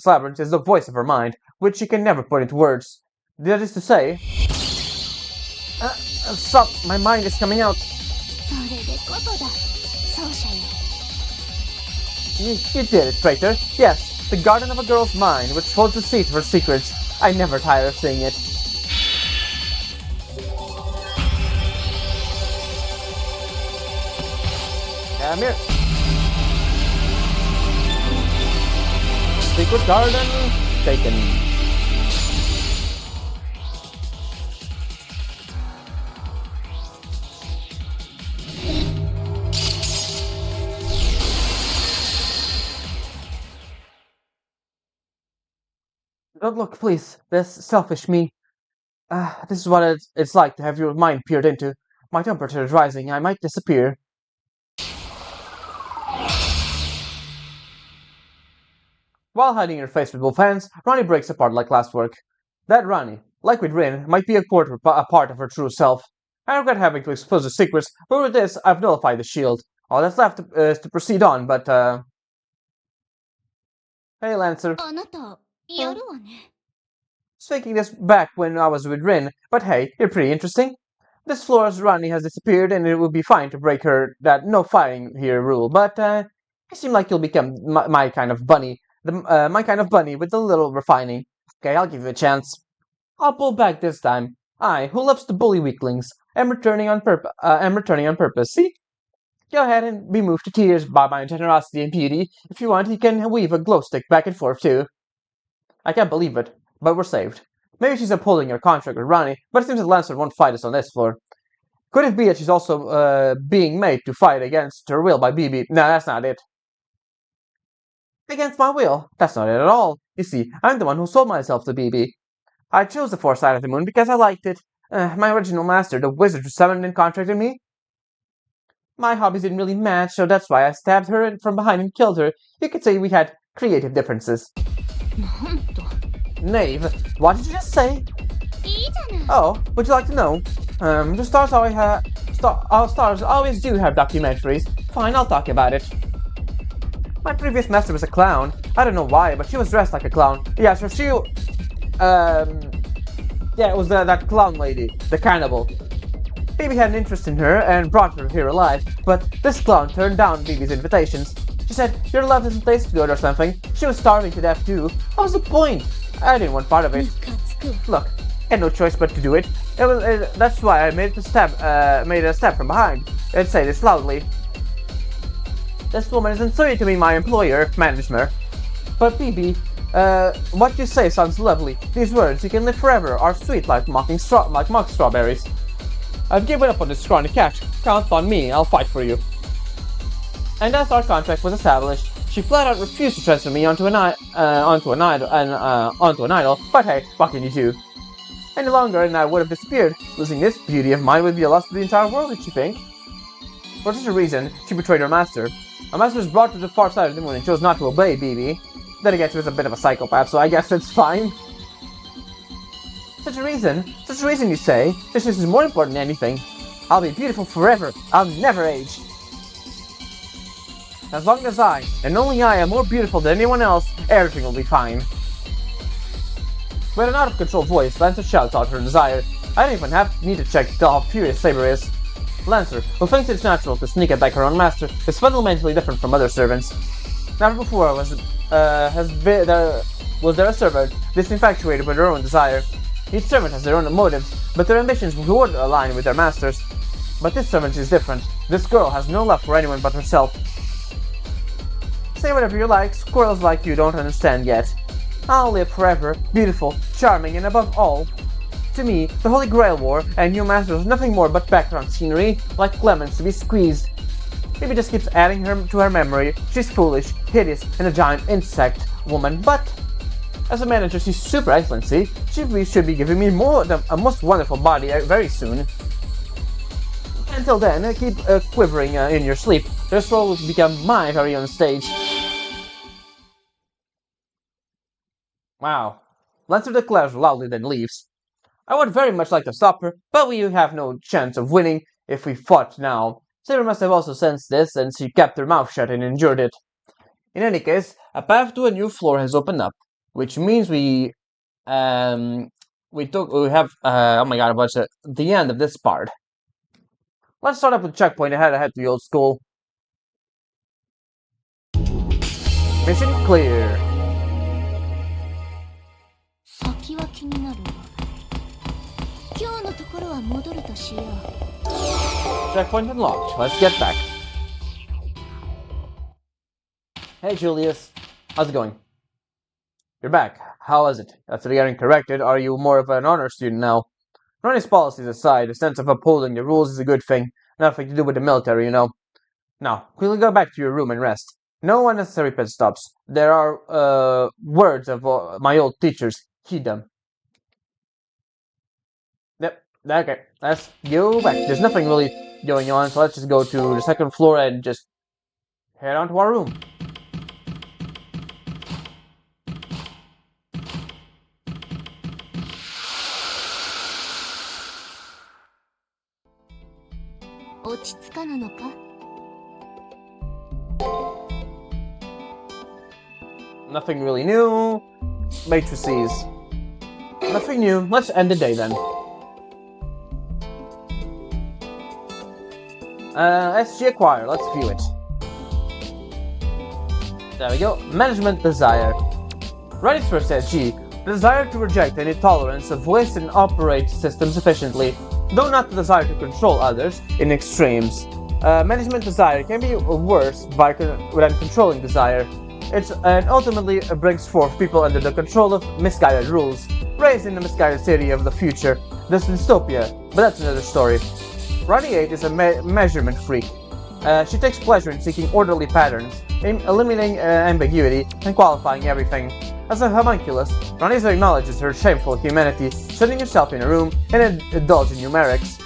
labyrinth is the voice of her mind, which she can never put into words. That is to say... stop, my mind is coming out.
それでこそだ、奏者よ.
You did it, traitor. Yes, the garden of a girl's mind, which holds the seat of her secrets. I never tire of seeing it. Come here. Secret garden taken. Don't look, please. This selfish me. This is what it's like to have your mind peered into. My temperature is rising. I might disappear. While hiding her face with both hands, Rani breaks apart like glasswork. That Rani, like with Rin, might be a part of her true self. I regret having to expose the secrets, but with this, I've nullified the shield. All that's left is to proceed on, but, Hey, Lancer.
あなた、やるわね.
Thinking this back when I was with Rin, but hey, you're pretty interesting. This floor's Rani has disappeared, and it would be fine to break that no fighting here rule, but, I seem like you'll become my kind of bunny. My kind of bunny with a little refining. Okay, I'll give you a chance. I'll pull back this time. I, who loves to bully weaklings, am returning on purpose. See? Go ahead and be moved to tears by my generosity and beauty. If you want, you can weave a glow stick back and forth too. I can't believe it, but we're saved. Maybe she's upholding her contract with Rani, but it seems that Lancer won't fight us on this floor. Could it be that she's also being made to fight against her will by BB? No, that's not it. Against my will? That's not it at all. You see, I'm the one who sold myself to BB. I chose the far side of the moon because I liked it. My original master, the wizard who summoned and contracted me, my hobbies didn't really match, so that's why I stabbed her from behind and killed her. You could say we had creative differences. Knave, what did you just say? Oh, would you like to know? The stars always do have documentaries. Fine, I'll talk about it. My previous master was a clown. I don't know why, but she was dressed like a clown. Yeah, so she... yeah, it was that clown lady, the cannibal. Bibi had an interest in her and brought her here alive, but this clown turned down Bibi's invitations. She said, your love doesn't taste good or something. She was starving to death too. What was the point? I didn't want part of it. Look, I had no choice but to do it. That's why I made a stab from behind. And say this loudly. This woman is insulting to me, my employer, management. But Bibi, what you say sounds lovely. These words, you can live forever, are sweet like mock strawberries. I've given up on this scrawny cat. Count on me, I'll fight for you. And as our contract was established, she flat out refused to transfer me onto an idol, but hey, fucking you too. Any longer and I would have disappeared. Losing this beauty of mine would be a loss to the entire world, did she think? For such a reason, she betrayed her master. Her master was brought to the far side of the moon and chose not to obey Bibi. Then again, she was a bit of a psychopath, so I guess it's fine. Such a reason you say? This is more important than anything. I'll be beautiful forever. I'll never age. As long as I, and only I, am more beautiful than anyone else, everything will be fine. With an out-of-control voice, Lancer shouts out her desire. I don't even need to check to tell how furious Saber is. Lancer, who thinks it's natural to sneak attack her own master, is fundamentally different from other servants. Never before was there a servant this infatuated with her own desire. Each servant has their own motives, but their ambitions would align with their masters. But this servant is different. This girl has no love for anyone but herself. Say whatever you like, squirrels like you don't understand yet. I'll live forever, beautiful, charming, and above all, to me, the Holy Grail War and new masters was nothing more but background scenery, like lemons to be squeezed. Bibi just keeps adding her to her memory. She's foolish, hideous, and a giant insect woman, but as a manager, she's super excellency. She should be giving me a most wonderful body very soon. Until then, keep quivering in your sleep. This role will become my very own stage. Wow. Lancer declares loudly, then leaves. I would very much like to stop her, but we have no chance of winning if we fought now. Saber must have also sensed this, and she kept her mouth shut and endured it. In any case, a path to a new floor has opened up, which means we have oh my god, what's the end of this part. Let's start up with checkpoint and head to the old school. Mission clear. Checkpoint unlocked. Let's get back. Hey Julius, how's it going? You're back. How is it? After getting corrected, are you more of an honor student now? Rani's policies aside, a sense of upholding the rules is a good thing. Nothing to do with the military, you know. Now, quickly go back to your room and rest. No unnecessary pit stops. There are words of my old teachers. Heed them. Yep. Okay. Let's go back. There's nothing really going on, so let's just go to the second floor and just head on to our room. Nothing really new. Matrices. Nothing new. Let's end the day then. SG acquire. Let's view it. There we go. Management desire. Rani's first SG. The desire to reject any tolerance of waste and operate systems efficiently, though not the desire to control others in extremes. Management desire can be worse than controlling desire. And ultimately brings forth people under the control of misguided rules, raised in the misguided city of the future, the dystopia, but that's another story. Rani VIII is a measurement freak. She takes pleasure in seeking orderly patterns, eliminating ambiguity, and qualifying everything. As a homunculus, Rani acknowledges her shameful humanity, shutting herself in a room and indulging numerics.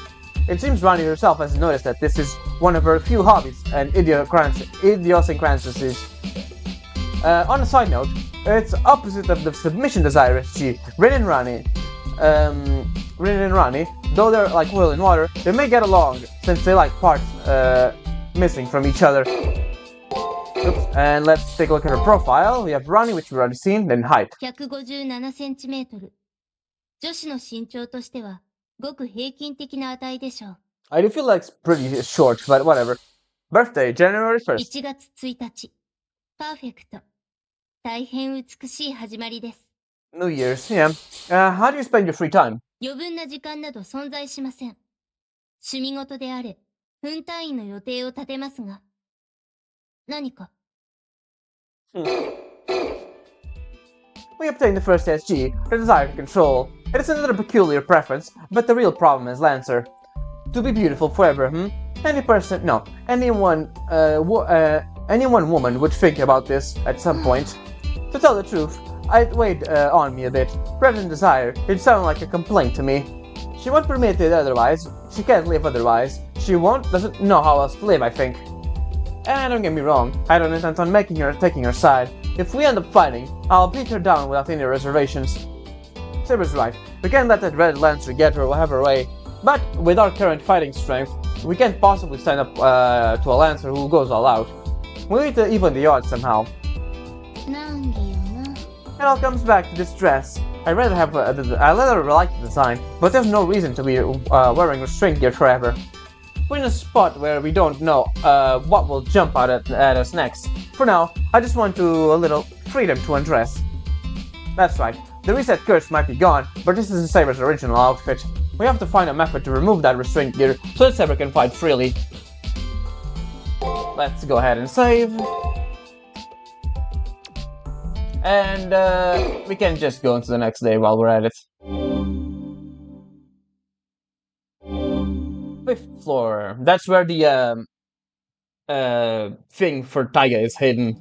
It seems Rani herself has noticed that this is one of her few hobbies and idiosyncrasies. On a side note, it's opposite of the submission desire SG. Rin and Rani, though they're like oil and water, they may get along since they like parts missing from each other. Oops, and let's take a look at her profile. We have Rani, which we've already seen, then height.
157センチメートル。女子の身長としてはごく平均的な値でしょう。
I do feel like it's pretty short, but whatever. Birthday, January 1st.
1月1日。パーフェクト。大変美しい始まりです。
New Year's, yeah. How do you spend your free time?
余分な時間など存在しません。趣味事であれ、分単位の予定を立てますが。何か。
We obtain the first SG, the desire to control. It is another peculiar preference, but the real problem is Lancer. To be beautiful forever, Any one woman would think about this at some point. To tell the truth, it weighed on me a bit. Rather than desire, it sounded like a complaint to me. She won't permit it otherwise. She can't live otherwise. She doesn't know how else to live, I think. And don't get me wrong, I don't intend on taking her side. If we end up fighting, I'll beat her down without any reservations. Saber's right. We can't let that red Lancer get her her way. But with our current fighting strength, we can't possibly stand up to a Lancer who goes all out. We need to even the odds somehow. It all comes back to this dress. I rather like the design, but there's no reason to be wearing restraint gear forever. We're in a spot where we don't know what will jump out at us next. For now, I just want a little freedom to undress. That's right, the reset curse might be gone, but this isn't Saber's original outfit. We have to find a method to remove that restraint gear so that Saber can fight freely. Let's go ahead and save. And we can just go into the next day while we're at it. 5th floor. That's where the thing for Taiga is hidden.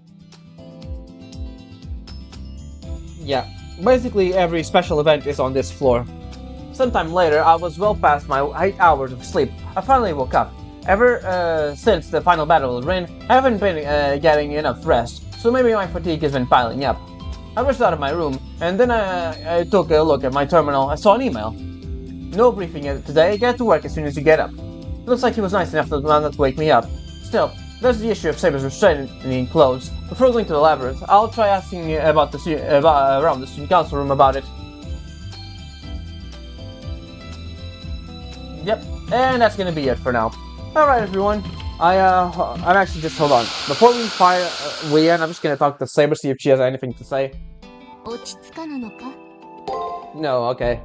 Yeah, basically every special event is on this floor. Sometime later, I was well past my 8 hours of sleep. I finally woke up. Ever since the final battle with Rin, I haven't been getting enough rest, so maybe my fatigue has been piling up. I rushed out of my room, and then I took a look at my terminal. I saw an email. No briefing today, get to work as soon as you get up. Looks like he was nice enough to not wake me up. Still, there's the issue of Saber's restraining clothes. Before going to the labyrinth, I'll try asking around the student council room about it. Yep, and that's gonna be it for now. Alright everyone, I'm actually just, hold on. Before we end, I'm just gonna talk to Saber, see if she has anything to say. No, okay.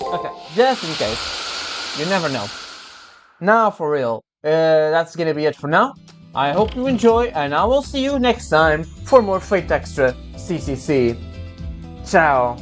Okay, just in case. You never know. Now for real, that's gonna be it for now. I hope you enjoy, and I will see you next time for more Fate Extra CCC. Ciao.